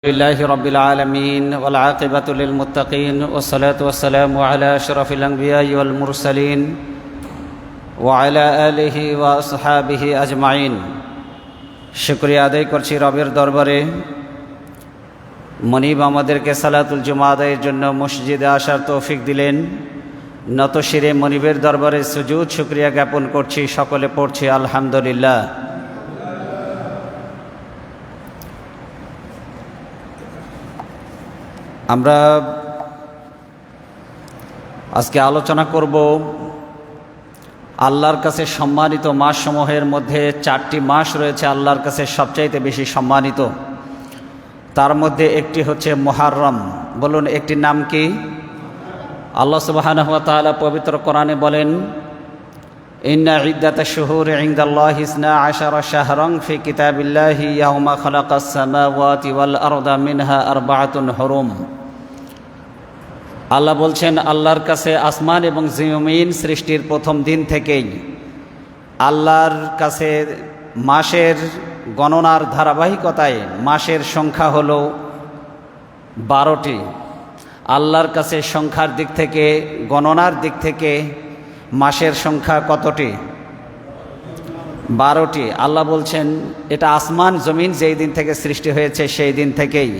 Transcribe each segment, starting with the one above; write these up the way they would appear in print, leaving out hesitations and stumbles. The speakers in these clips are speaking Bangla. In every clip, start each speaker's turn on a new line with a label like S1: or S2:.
S1: لله رب العالمين والعاقبة للمتقين والصلاة والسلام على أشرف الأنبياء والمرسلين وعلى آله وأصحابه أجمعين শুকরিয়া আদায় করছি রবের দরবারে মনিব আমাদেরকে সালাতুল জুমা আদায়ের জন্য মসজিদে আসার তৌফিক দিলেন। নত শিরে মনিবের দরবারে সুজুদ শুকরিয়া জ্ঞাপন করছি, সকলে পড়ছি আলহামদুলিল্লাহ। আমরা আজকে আলোচনা করব আল্লাহর কাছে সম্মানিত মাসসমূহের মধ্যে চারটি মাস রয়েছে আল্লাহর কাছে সবচাইতে বেশি সম্মানিত। তার মধ্যে একটি হচ্ছে মুহররম। বলুন একটির নাম কি? আল্লাহ সুবহানাহু ওয়া তাআলা পবিত্র কোরআনে বলেন, ইন্না ইদ্দাতাশ শুহুরি ইনদাল্লাহি 12 শাহরান ফি কিতাবিল্লাহি ইয়াওমা খালাকাস সামাওয়াতি ওয়াল আরদা মিনহা আরবাআতুন হুরুম। আল্লাহ বলছেন, আল্লাহর কাছে আসমান এবং জমিন সৃষ্টির প্রথম দিন থেকেই আল্লাহর কাছে মাসের গণনার ধারাবাহিকতায় মাসের সংখ্যা হলো 12টি। আল্লাহর কাছে সংখ্যার দিক থেকে, গণনার দিক থেকে মাসের সংখ্যা কতটি? 12টি। আল্লাহ বলছেন এটা আসমান জমিন যেই দিন থেকে সৃষ্টি হয়েছে সেই দিন থেকেই।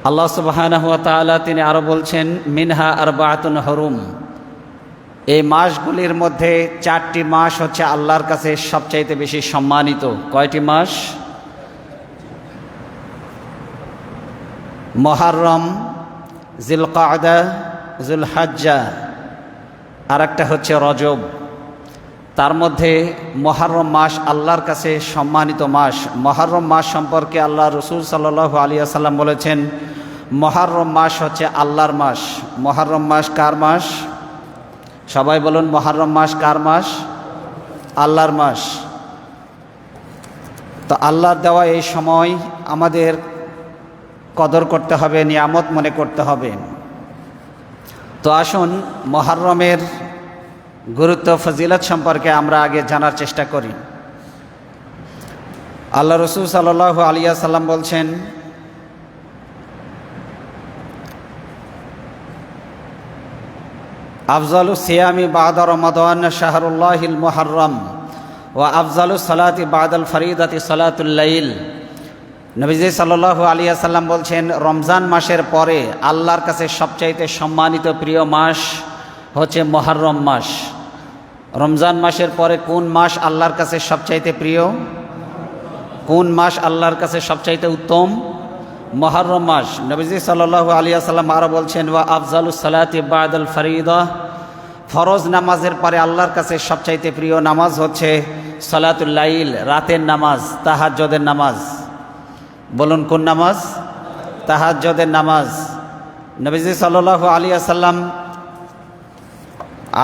S1: আল্লাহ সুবহানাহু ওয়া তাআলা তিনি আরও বলছেন, মিনহা আরবাআতুন হুরুম। এই মাসগুলির মধ্যে চারটি মাস হচ্ছে আল্লাহর কাছে সবচাইতে বেশি সম্মানিত। কয়টি মাস? মুহররম, জিলকাদা, জুলহজ্জা, আর একটা হচ্ছে রজব। তার মধ্যে মুহররম মাস আল্লাহর কাছে সম্মানিত মাস। মুহররম মাস সম্পর্কে আল্লাহ রাসূল সাল্লাল্লাহু আলাইহি ওয়াসাল্লাম বলেছেন, মুহররম মাস হচ্ছে আল্লাহর মাস। মুহররম মাস কার মাস? সবাই বলুন, মুহররম মাস কার মাস? আল্লাহর মাস। তো আল্লাহর দেওয়া এই সময় আমাদের কদর করতে হবে, নিয়ামত মনে করতে হবে। তো আসুন মুহররমের গুরুত্ব ফজিলত সম্পর্কে আমরা আগে জানার চেষ্টা করি। আল্লাহ রাসূল সাল্লাল্লাহু আলাইহি ওয়াসাল্লাম বলছেন, আফজালুস সিয়ামি বা'দা রমাদান শাহরুল্লাহিল মুহররম ওয়া আফজালুস সালাতি বা'দাল ফরিদাতি সালাতুল লাইল। নবীজি সাল্লাল্লাহু আলাইহি ওয়াসাল্লাম বলছেন, রমজান মাসের পরে আল্লাহর কাছে সবচাইতে সম্মানিত প্রিয় মাস হচ্ছে মুহররম মাস। রমজান মাসের পরে কোন মাস আল্লাহর কাছে সবচাইতে প্রিয়? কোন মাস আল্লাহর কাছে সবচাইতে উত্তম? মুহররম মাস। নবীজি সাল্লাল্লাহু আলাইহি ওয়াসাল্লাম আরও বলছেন, ওয়া আফজালুস সালাতি বা'দাল ফরিদা। ফরজ নামাজের পরে আল্লাহর কাছে সবচাইতে প্রিয় নামাজ হচ্ছে সালাতুল লাইল, রাতের নামাজ, তাহাজ্জুদের নামাজ। বলুন কোন নামাজ? তাহাজ্জুদের নামাজ। নবীজি সাল্লাল্লাহু আলাইহি ওয়াসাল্লাম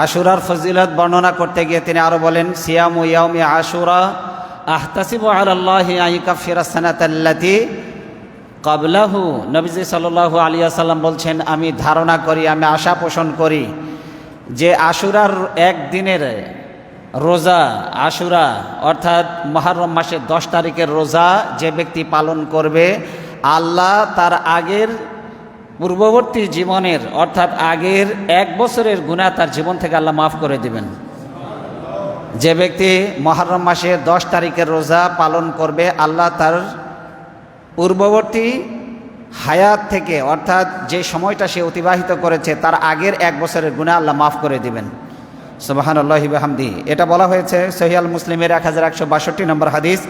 S1: আশুরার ফজিলত বর্ণনা করতে গিয়ে তিনি আরও বলেন, সিয়ামু ইয়াউমি আশুরা আহতাসিবু আলাল্লাহি আন ইউকাফিরাস সানাতাল্লাতী ক্বাবলাহু। নবীজি সাল্লাল্লাহু আলাইহি ওয়াসাল্লাম বলছেন, আমি ধারণা করি, আমি আশা পোষণ করি যে আশুরার একদিনের রোজা, আশুরা অর্থাৎ মুহররম মাসের 10 তারিখের রোজা যে ব্যক্তি পালন করবে, আল্লাহ তার আগের পূর্ববর্তী জীবনের অর্থাৎ আগের 1 বছরের গুনাহ তার জীবন থেকে আল্লাহ মাফ করে দিবেন। যে ব্যক্তি মুহররম মাসের 10 তারিখের রোজা পালন করবে, আল্লাহ তার পূর্ববর্তী হায়াত থেকে অর্থাৎ যে সময়টা সে অতিবাহিত করেছে তার আগের 1 বছরের গুনাহ আল্লাহ মাফ করে দিবেন। সুবহানাল্লাহি ওয়া বিহামদিহি। এটা বলা হয়েছে সহিহ আল মুসলিমের 1162 নম্বর হাদিস,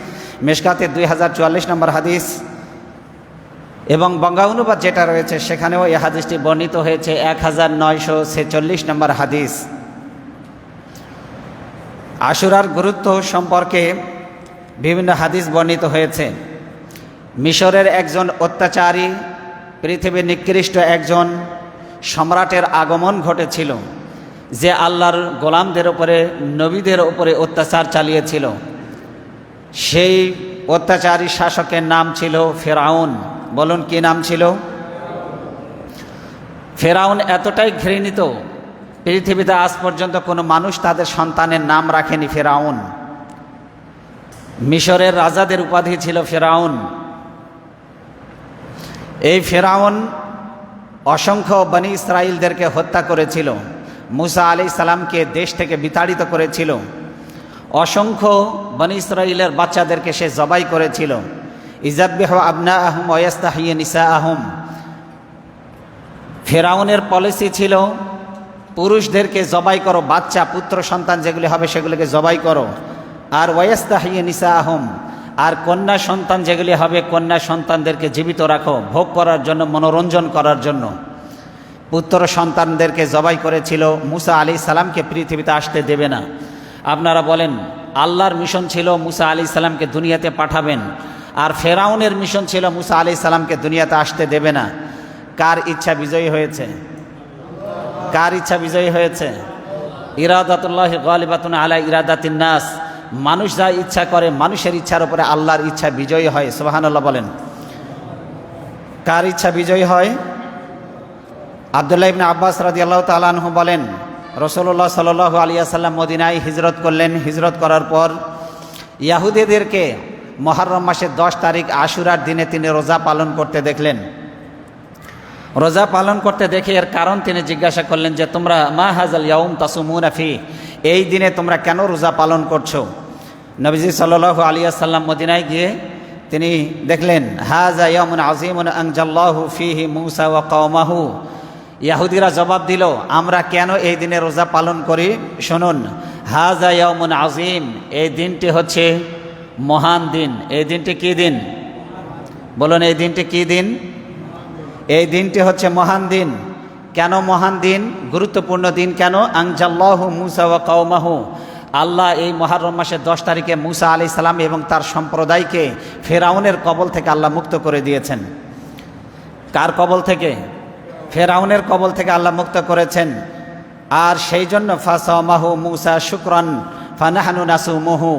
S1: মিশকাতের 2044 নম্বর হাদিস, এবং বঙ্গা অনুবাদ যেটা রয়েছে সেখানেও এই হাদিসটি বর্ণিত হয়েছে 1946 নম্বর হাদিস। আশুরার গুরুত্ব সম্পর্কে বিভিন্ন হাদিস বর্ণিত হয়েছে। মিশরের একজন অত্যাচারী, পৃথিবীর নিকৃষ্ট একজন সম্রাটের আগমন ঘটেছিল, যে আল্লাহর গোলামদের উপরে, নবীদের উপরে অত্যাচার চালিয়েছিল। সেই অত্যাচারী শাসকের নাম ছিল ফেরাউন। বলুন কি নাম ছিল? ফেরাউন এতটাই ঘৃণিত, পৃথিবীতে আজ পর্যন্ত কোনো মানুষ তাদের সন্তানের নাম রাখেনি ফেরাউন। মিশরের রাজাদের উপাধি ছিল ফেরাউন। এই ফেরাউন অসংখ্য বনি ইসরাইলদেরকে হত্যা করেছিল, মুসা আলাইহিস সালামকে দেশ থেকে বিতাড়িত করেছিল, অসংখ্য বনি ইসরাইলের বাচ্চাদেরকে সে জবাই করেছিল। ইযাববিহু আবনাআহুম ওয়া ইস্তাহয়ি নিসাআহুম। ফেরাউনের পলিসি ছিল পুরুষদেরকে জবাই করো, বাচ্চা পুত্র সন্তান যেগুলি হবে সেগুলিকে জবাই করো, আর ওয়া ইস্তাহয়ি নিসাআহুম, আর কন্যা সন্তান যেগুলি হবে কন্যা সন্তানদেরকে জীবিত রাখো, ভোগ করার জন্য, মনোরঞ্জন করার জন্য। পুত্র সন্তানদেরকে জবাই করেছিল, মুসা আলাইহিস সালামকে পৃথিবীতে আসতে দেবে না। আপনারা বলেন, আল্লাহর মিশন ছিল মুসা আলাইহিস সালামকে দুনিয়াতে পাঠাবেন, আর ফেরাউনের মিশন ছিল মুসা আলাইহিস সালামকে দুনিয়াতে আসতে দেবে না। কার ইচ্ছা বিজয়ী হয়েছে? কার ইচ্ছা বিজয়ী হয়েছে? ইরাদাতুল্লাহি গালিবাতুন আলা ইরাদাতিন নাস। মানুষ যা ইচ্ছা করে, মানুষের ইচ্ছার উপরে আল্লাহর ইচ্ছা বিজয়ী হয়। সুবহানাল্লাহ বলেন। কার ইচ্ছা বিজয়ী হয়? আব্দুল্লাহ ইবনে আব্বাস রাদিয়াল্লাহু তাআলা আনহু বলেন, রাসূলুল্লাহ সাল্লাল্লাহু আলাইহি ওয়াসাল্লাম মদিনায় হিজরত করলেন। হিজরত করার পর ইহুদিদেরকে মুহররম মাসের 10 তারিখ আশুরার দিনে তিনি রোজা পালন করতে দেখলেন। রোজা পালন করতে দেখে এর কারণ তিনি জিজ্ঞাসা করলেন যে, তোমরা মা হাযাল ইয়াউম তাসুমুনা ফি, এই দিনে তোমরা কেন রোজা পালন করছো? নবীজি সাল্লাল্লাহু আলাইহি ওয়াসাল্লাম মদিনায় গিয়ে তিনি দেখলেন, হাযা ইয়াউমুন আযীমুন আনজাল্লাহু ফীহি মূসা ওয়া কওমাহু। ইহুদিরা জবাব দিল, আমরা কেন এই দিনে রোজা পালন করি? শুনুন, হাযা ইয়াউমুন আযীম, এই দিনটি হচ্ছে মহান দিন। এই দিনটি কি দিন? বলুন, এই দিনটি কি দিন? এই দিনটি হচ্ছে মহান দিন। কেন মহান দিন? গুরুত্বপূর্ণ দিন কেন? আনজাল্লাহু মূসা ওয়া কওমাহু, আল্লাহ এই মুহররম মাসের 10 তারিখে মূসা আলাইহিস সালাম এবং তার সম্প্রদায়কে ফেরাউনের কবল থেকে আল্লাহ মুক্ত করে দিয়েছেন। কার কবল থেকে? ফেরাউনের কবল থেকে আল্লাহ মুক্ত করেছেন। আর সেই জন্য ফাসামাহু মূসা শুকরান ফানাহনু নাসুমুহু।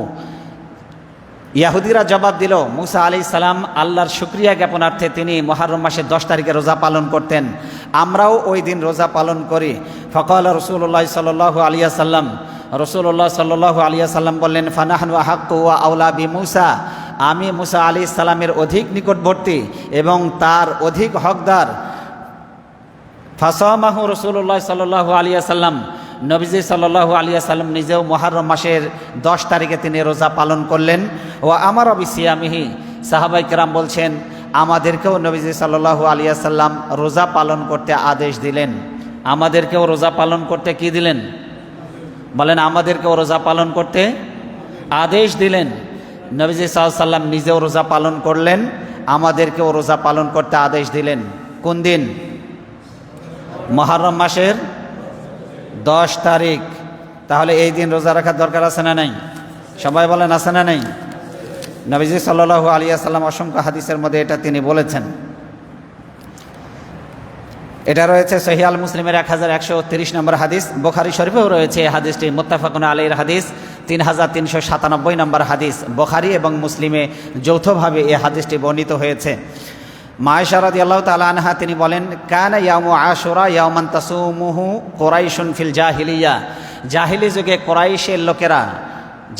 S1: ইহুদিরা জবাব দিল, মূসা আলাইহিস সালাম আল্লাহর শুকরিয়া জ্ঞাপনার্থে তিনি মুহররম মাসের 10 তারিখে রোজা পালন করতেন, আমরাও ওই দিন রোজা পালন করি। ফাকাল রাসূলুল্লাহ সাল্লাল্লাহু আলাইহি ওয়াসাল্লাম, রাসূলুল্লাহ সাল্লাল্লাহু আলাইহি ওয়াসাল্লাম বললেন, ফানাহনু আহাক্কু ওয়া আওলা বিমূসা, আমি মূসা আলাইহিস সালামের অধিক নিকটবর্তী এবং তার অধিক হকদার। ফাসামাহু রাসূলুল্লাহ সাল্লাল্লাহু আলাইহি ওয়াসাল্লাম, নবীজি সাল্লাল্লাহু আলাইহি ওয়াসাল্লাম নিজেও মুহররম মাসের 10 তারিখে তিনি রোজা পালন করলেন। ও আমার বিসিয়ামিহি, সাহাবায়ে কেরাম বলছেন, আমাদেরকেও নবীজি সাল্লাল্লাহু আলাইহি ওয়াসাল্লাম রোজা পালন করতে আদেশ দিলেন। আমাদেরকেও রোজা পালন করতে কি দিলেন? বলেন, আমাদেরকেও রোজা পালন করতে আদেশ দিলেন। নবীজি সাল্লাল্লাহু আলাইহি ওয়াসাল্লাম নিজেও রোজা পালন করলেন, আমাদেরকেও রোজা পালন করতে আদেশ দিলেন। কোন দিন? মুহররম মাসের 10 তারিখ। তাহলে এই দিন রোজা রাখার দরকার আছে না নাই? সবাই বলেন, আছে না নাই? নবীজি সাল্লাল্লাহু আলাইহি ওয়াসাল্লাম অসংখ্য হাদিসের মধ্যে এটা তিনি বলেছেন। এটা রয়েছে সহিহ আল মুসলিমের 1130 নম্বর হাদিস, বুখারী শরীফেও রয়েছে এই হাদিসটি, মুত্তাফাকুন আলাইহির হাদিস 3397 নম্বর হাদিস। বুখারী এবং মুসলিমে যৌথভাবে এই হাদিসটি বর্ণিত হয়েছে। মা আয়েশা রাদিয়াল্লাহু তাআলা আনহা তিনি বলেন, কানা ইয়াউমু আশুরা ইয়াওমান তাসুমুহু কুরাইশুন ফিল জাহিলিয়া। জাহিলি যুগে কুরাইশের লোকেরা,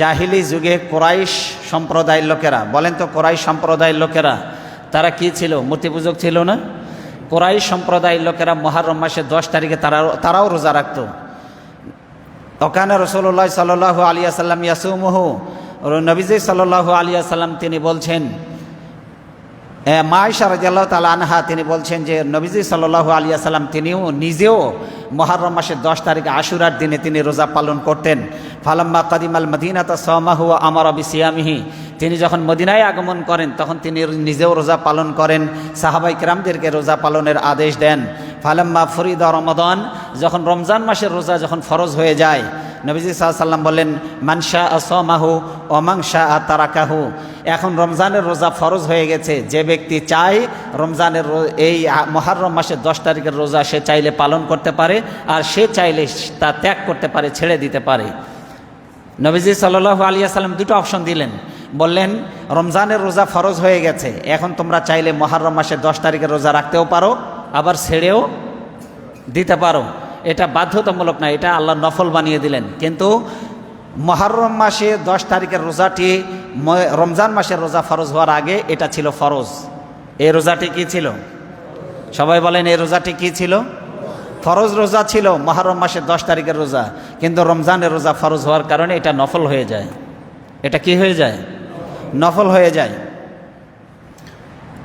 S1: জাহিলি যুগে কুরাইশ সম্প্রদায়ের লোকেরা, বলেন তো কুরাইশ সম্প্রদায়ের লোকেরা তারা কি ছিল? মূর্তি পূজক ছিল না? কুরাইশ সম্প্রদায়ের লোকেরা মুহররম মাসের 10 তারিখে তারাও রোজা রাখত। ওকানা রাসূলুল্লাহ সাল্লাল্লাহু আলাইহি ওয়াসাল্লাম ইয়াসুমুহু, নবীজি সাল্লাল্লাহু আলাইহি ওয়াসাল্লাম তিনি বলছেন, মা আয়েশা রাদিয়াল্লাহু তাআলা আনহা তিনি বলছেন যে নবীজি সাল্লাল্লাহু আলাইহি ওয়াসাল্লাম তিনিও নিজেও মুহররম মাসের 10 তারিখ আশুরার দিনে তিনি রোজা পালন করতেন। ফালাম্মা কাদিমাল মদিনাতা সামাহু ওয়া আমারা বিসিয়ামিহি, তিনি যখন মদিনায় আগমন করেন তখন তিনি নিজেও রোজা পালন করেন, সাহাবায়ে কেরামদেরকে রোজা পালনের আদেশ দেন। ফালাম্মা ফরিদা রমাদান, যখন রমজান মাসের রোজা যখন ফরজ হয়ে যায়, নবীজি সাল্লাল্লাহু আলাইহি ওয়াসাল্লাম বললেন, মান শাআ সামাহু ওয়া মান শাআ তারাকাহু। এখন রমজানের রোজা ফরজ হয়ে গেছে, যে ব্যক্তি চায় রমজানের এই মুহররম মাসের 10 তারিখের রোজা সে চাইলে পালন করতে পারে, আর সে চাইলে তা ত্যাগ করতে পারে, ছেড়ে দিতে পারে। নবীজি সাল্লাল্লাহু আলাইহি ওয়াসাল্লাম দুটো অপশন দিলেন, বললেন রমজানের রোজা ফরজ হয়ে গেছে, এখন তোমরা চাইলে মুহররম মাসের 10 তারিখের রোজা রাখতেও পারো, আবার ছেড়েও দিতে পারো। এটা বাধ্যতামূলক না, এটা আল্লাহ নফল বানিয়ে দিলেন। কিন্তু মুহররম মাসে 10 তারিখের রোজাটি রমজান মাসের রোজা ফরজ হওয়ার আগে এটা ছিল ফরজ। এই রোজাটি কি ছিল? সবাই বলেন এই রোজাটি কি ছিল? ফরজ রোজা ছিল, মুহররম মাসের 10 তারিখের রোজা। কিন্তু রমজানের রোজা ফরজ হওয়ার কারণে এটা নফল হয়ে যায়। এটা কি হয়ে যায়? নফল হয়ে যায়।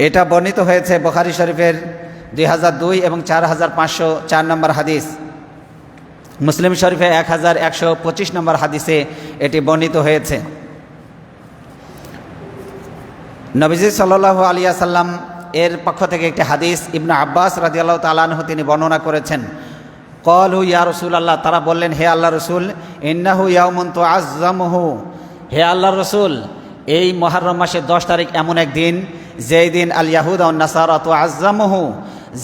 S1: এটা বর্ণিত হয়েছে বুখারী শরীফের 2002 এবং 4504 নম্বর হাদিস, মুসলিম শরীফে 1125 নম্বর হাদিসে এটি বর্ণিত হয়েছে। নবীজি সাল্লাল্লাহু আলাইহি ওয়াসাল্লাম এর পক্ষ থেকে একটি হাদিস ইবনে আব্বাস রাদিয়াল্লাহু তাআলা আনহু তিনি বর্ণনা করেছেন। ক্বালু ইয়া রাসূলুল্লাহ, তারা বললেন হে আল্লাহর রাসূল, ইন্নাহু ইয়াউমুন তুআজ্জামুহু, হে আল্লাহর রাসূল, এই মুহররম মাসের 10 তারিখ এমন এক দিন যেই দিন আল ইয়াহুদ ওয়ান নাসারা তুআজ্জামুহু,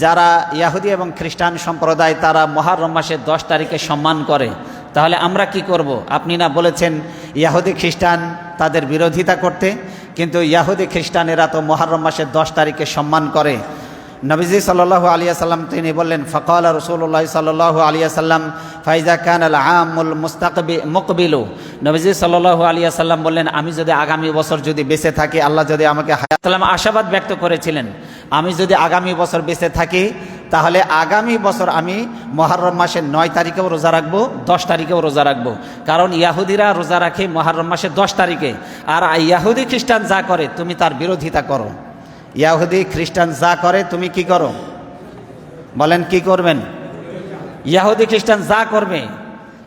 S1: যারা ইহুদি এবং খ্রিস্টান সম্প্রদায় তারা মুহররম মাসের 10 তারিখে সম্মান করে। তাহলে আমরা কি করব? আপনি না বলেছেন ইহুদি খ্রিস্টান তাদের বিরোধিতা করতে, কিন্তু ইহুদি খ্রিস্টানেরা তো মুহররম মাসের 10 তারিখে সম্মান করে। নবীজি সাল্লাল্লাহু আলাইহি ওয়াসাল্লাম তিনি বললেন, ফাকালা রাসূলুল্লাহ সাল্লাল্লাহু আলাইহি ওয়াসাল্লাম ফাইজা কানাল আমুল মুকবিলু, নবীজি সাল্লাল্লাহু আলাইহি ওয়াসাল্লাম বললেন, আমি যদি আগামী বছর যদি বেঁচে থাকি, আল্লাহ যদি আমাকে হায়াত, আশাবাদ ব্যক্ত করেছিলেন, আমি যদি আগামী বছর বেঁচে থাকি তাহলে আগামী বছর আমি মুহররম মাসের 9 তারিখেও রোজা রাখবো, 10 তারিখেও রোজা রাখবো। কারণ ইহুদিরা রোজা রাখে মুহররম মাসের 10 তারিখে, আর ইহুদি খ্রিস্টান যা করে তুমি তার বিরোধিতা করো। ইহুদি খ্রিস্টান যা করে তুমি কি করো? বলেন কি করবেন? ইহুদি খ্রিস্টান যা করবে,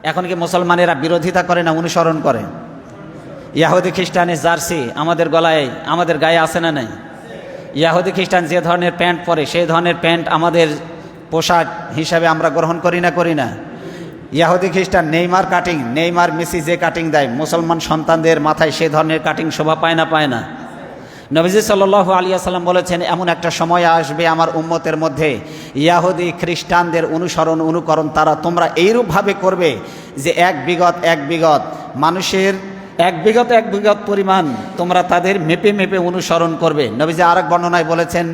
S1: এখন কি মুসলমানেরা বিরোধিতা করে না অনুসরণ করে? ইহুদি খ্রিস্টানের জার্সি আমাদের গলায়, আমাদের গায়ে আছে না নাই? ইহুদি খ্রিস্টান যে ধরনের প্যান্ট পরে সেই ধরনের প্যান্ট আমাদের পোশাক হিসাবে আমরা গ্রহণ করি না? ইহুদি খ্রিস্টান নেইমার কাটিং, নেইমার মেসি যে কাটিং দেয়, মুসলমান সন্তানদের মাথায় সেই ধরনের কাটিং শোভা পায় না? নবীজি সাল্লাল্লাহু আলাইহি ওয়াসাল্লাম বলেছেন, এমন একটা সময় আসবে আমার উম্মতের মধ্যে ইহুদি খ্রিস্টানদের অনুকরণ তোমরা এইরূপভাবে করবে যে এক বিগত মানুষের এক বিগত পরিমাণ তোমরা তাদের মেপে অনুসরণ করবে। নবীজি আরেক বর্ণনায় বলেছেন,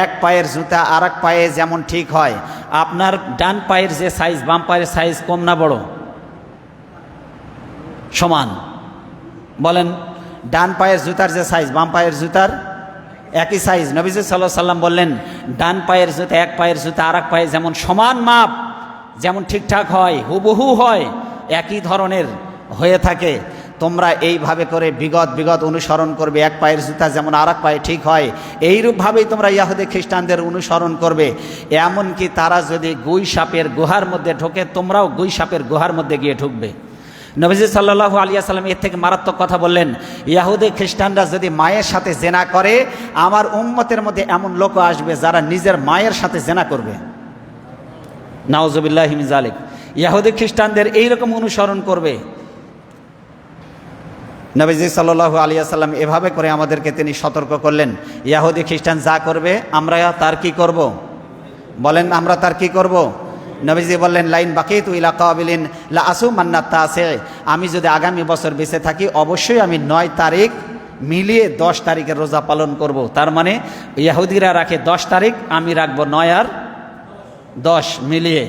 S1: এক পায়ের জুতা আরেক পায়ে যেমন ঠিক হয়, আপনার ডান পায়ের যে সাইজ বাম পায়ের সাইজ কম না বড়? সমান। বলেন, ডান পায়ের জুতার যে সাইজ বাম পায়ের জুতার একই সাইজ। নবীজি সাল্লাল্লাহু আলাইহি ওয়াসাল্লাম বললেন, ডান পায়ের জুতা এক পায়ের জুতা আরেক পায়ে যেমন সমান মাপ, যেমন ঠিকঠাক হয়, হুবহু হয়, একই ধরনের হয়ে থাকে, তোমরা এইভাবে করে বিগত অনুসরণ করবে। এক পায়ের জুতা যেমন আরেক পায়ে ঠিক হয়, এইরূপভাবেই তোমরা ইহুদি খ্রিস্টানদের অনুসরণ করবে। এমনকি তারা যদি গুই সাপের গুহার মধ্যে ঢোকে, তোমরাও গুই সাপের গুহার মধ্যে গিয়ে ঢুকবে। নবীজি সাল্লাল্লাহু আলাইহি ওয়াসাল্লাম এর থেকে মারাত্মক কথা বললেন, ইহুদি খ্রিস্টানরা যদি মায়ের সাথে জেনা করে, আমার উম্মতের মধ্যে এমন লোক আসবে যারা নিজের মায়ের সাথে জেনা করবে। নাউজুবিল্লাহি মিন যালিক। ইহুদি খ্রিস্টানদের এইরকম অনুসরণ করবে। নবীজি সাল্লাল্লাহু আলাইহি ওয়াসাল্লাম এভাবে করে আমাদেরকে তিনি সতর্ক করলেন, ইহুদি খ্রিস্টান যা করবে আমরা তার কি করব? বলেন, আমরা তার কি করব? নবীজি বললেন, লাইন বাকিতু ইলা কাবিলিন লা আসুমান্না তাসি, আমি যদি আগামী বছর বেঁচে থাকি অবশ্যই আমি 9 তারিখ মিলিয়ে 10 তারিখের রোজা পালন করব। তার মানে ইহুদিরা রাখে 10 তারিখ, আমি রাখবো 9 আর 10 মিলিয়ে।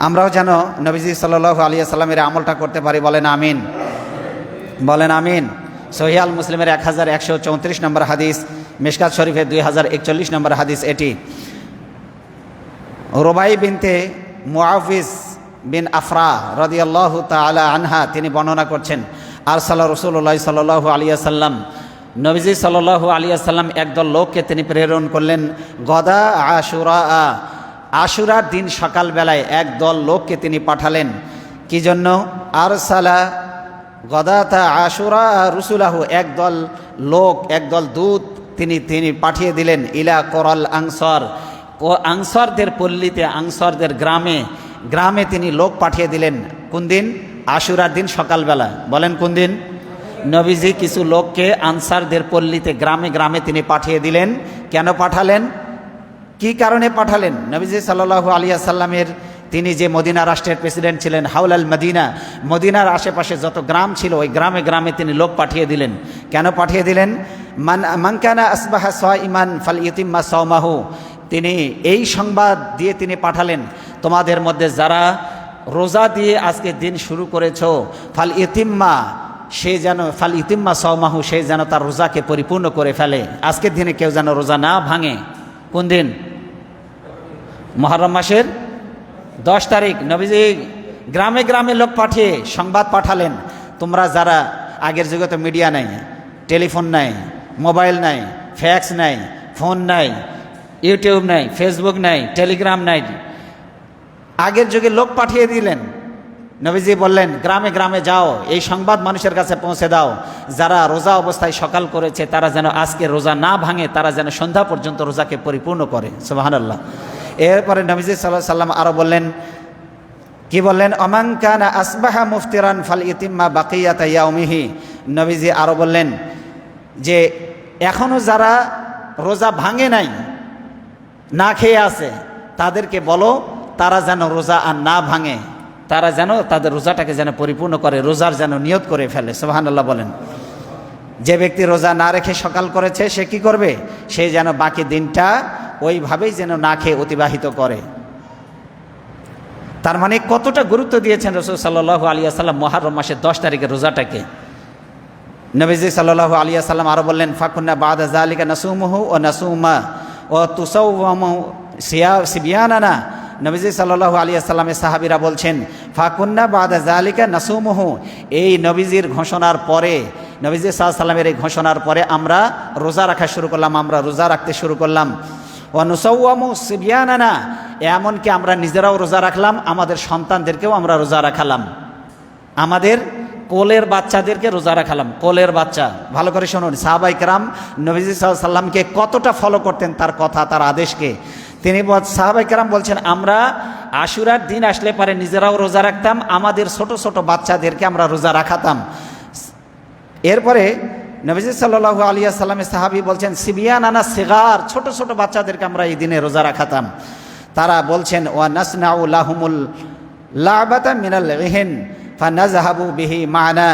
S1: আমরাও যেন নবীজি সাল্লাল্লাহু আলাইহি ওয়াসাল্লামের আমলটা করতে পারি। বলেন আমিন, বলেন আমিন। সহিহ আল মুসলিমের 1134 নম্বর হাদিস, মিশকাত শরীফের 2041 নম্বর হাদিস এটি। রুবাই বিনতে মুআফিজ বিন আফরা রাদিয়াল্লাহু তাআলা আনহা তিনি বর্ণনা করছেন, আরসালা রাসূলুল্লাহ সাল্লাল্লাহু আলাইহি ওয়াসাল্লাম, নবীজি সাল্লাল্লাহু আলাইহি ওয়াসাল্লাম একদল লোককে তিনি প্রেরণ করলেন। গদা আশুরা, আশুরার দিন সকালবেলায় একদল লোককে তিনি পাঠালেন। কি জন্য? আরসালা গদাতা আশুরা রুসুলাহু, একদল লোক, একদল দূত তিনি পাঠিয়ে দিলেন ইলা কোরাল আনসার, ও আনসারদের পল্লীতে, আনসারদের গ্রামে তিনি লোক পাঠিয়ে দিলেন। কোন দিন? আশুরার দিন সকালবেলা। বলেন কোন দিন? নবীজি কিছু লোককে আনসারদের পল্লীতে গ্রামে তিনি পাঠিয়ে দিলেন। কেন পাঠালেন? কি কারণে পাঠালেন? নবীজি সাল্লাল্লাহু আলাইহি ওয়াসাল্লামের তিনি যে মদিনা রাষ্ট্রের প্রেসিডেন্ট ছিলেন, হাওলাল মদিনা, মদিনার আশেপাশে যত গ্রাম ছিল ওই গ্রামে তিনি লোক পাঠিয়ে দিলেন। কেন পাঠিয়ে দিলেন? মান কানা আসবাহা সাইমান ফালইউতিম্মা সাওমাহু, তিনি এই সংবাদ দিয়ে তিনি পাঠালেন, তোমাদের মধ্যে যারা রোজা দিয়ে আজকে দিন শুরু করেছ, ফালইউতিম্মা সাওমাহু, সে যেন তার রোজাকে পরিপূর্ণ করে ফেলে। আজকের দিনে কেউ যেন রোজা না ভাঙে। কোন দিন? মুহররম মাসের 10 তারিখ। নবীজি গ্রামে গ্রামে লোক পাঠিয়ে সংবাদ পাঠালেন, তোমরা যারা, আগের যুগে তো মিডিয়া নাই, টেলিফোন নাই, মোবাইল নাই, ফ্যাক্স নাই, ফোন নাই, ইউটিউব নাই, ফেসবুক নাই, টেলিগ্রাম নাই, আগের যুগে লোক পাঠিয়ে দিলেন। নবীজি বললেন, গ্রামে গ্রামে যাও, এই সংবাদ মানুষের কাছে পৌঁছে দাও, যারা রোজা অবস্থায় সকাল করেছে তারা যেন আজকে রোজা না ভাঙে, তারা যেন সন্ধ্যা পর্যন্ত রোজাকে পরিপূর্ণ করে। সুবহানাল্লাহ। এরপরে নবীজি সাল্লাল্লাহু আলাইহি সাল্লাম আরও বললেন, কি বললেন? অমান কানা আসবাহা মুফতিরান ফাল ইতিম্মা বাকিয়াতা ইয়াউমিহি। নবীজি আরও বললেন যে এখনও যারা রোজা ভাঙে নাই, না খেয়ে আছে, তাদেরকে বলো তারা যেন রোজা আর না ভাঙে, তারা যেন তাদের রোজাটাকে যেন পরিপূর্ণ করে, রোজার যেন নিয়ত করে ফেলে। সুবহানাল্লাহ বলেন। যে ব্যক্তি রোজা না রেখে সকাল করেছে সে কি করবে? সে যেন বাকি দিনটা ওইভাবেই যেন না খেয়ে অতিবাহিত করে। তার মানে কতটা গুরুত্ব দিয়েছেন রাসূল সাল্লাল্লাহু আলাইহি ওয়াসাল্লাম মুহররম মাসের 10 তারিখের রোজাটাকে। নবীজি সাল্লাল্লাহু আলাইহি ওয়াসাল্লাম আরও বললেন, ফাকুন্না বাদা যালিকা নাসুমুহু ও নাসুমা ও তুসাওয়ামু সিবিয়ানানা। নবীজি সাল্লাল্লাহু আলাইহি ওয়াসাল্লামের সাহাবীরা বলছেন, ফাকুন্না বাদা যালিকা নাসুমুহু, এই নবীজির ঘোষণার পরে, নবীজি সাল্লাল্লাহু আলাইহি ওয়াসাল্লামের এই ঘোষণার পরে আমরা রোজা রাখা শুরু করলাম, আমরা রোজা রাখতে শুরু করলাম। ও নুসাওয়ামু সিবিয়ানানা, এমনকি আমরা নিজেরাও রোজা রাখলাম, আমাদের সন্তানদেরকেও আমরা রোজা রাখালাম, আমাদের কোলের বাচ্চাদেরকে রোজা রাখালাম। কোলের বাচ্চা, ভালো করে শুনুন, সাহাবায়ে কেরাম নবীজি সাল্লাল্লাহু আলাইহি ওয়াসাল্লামকে কতটা ফলো করতেন, তার কথা, তার আদেশকে। তিনি সাহাবায়ে কেরাম বলছেন, আমরা আশুরার দিন আসলে পারে নিজেরাও রোজা রাখতাম, আমাদের ছোট ছোট বাচ্চাদেরকে আমরা রোজা রাখাতাম। এরপরে নবীজি সাল্লাল্লাহু আলাইহি ওয়াসাল্লামের সাহাবী বলছেন, সিবিয়ানানা সিগার, ছোট ছোট বাচ্চাদেরকে আমরা এই দিনে রোজা রাখাতাম। তারা বলছেন, ওয়া নাসনাউ লাহুমুল লাবাতা মিনাল ইহিন ফানাযহাবু বিহি মা'না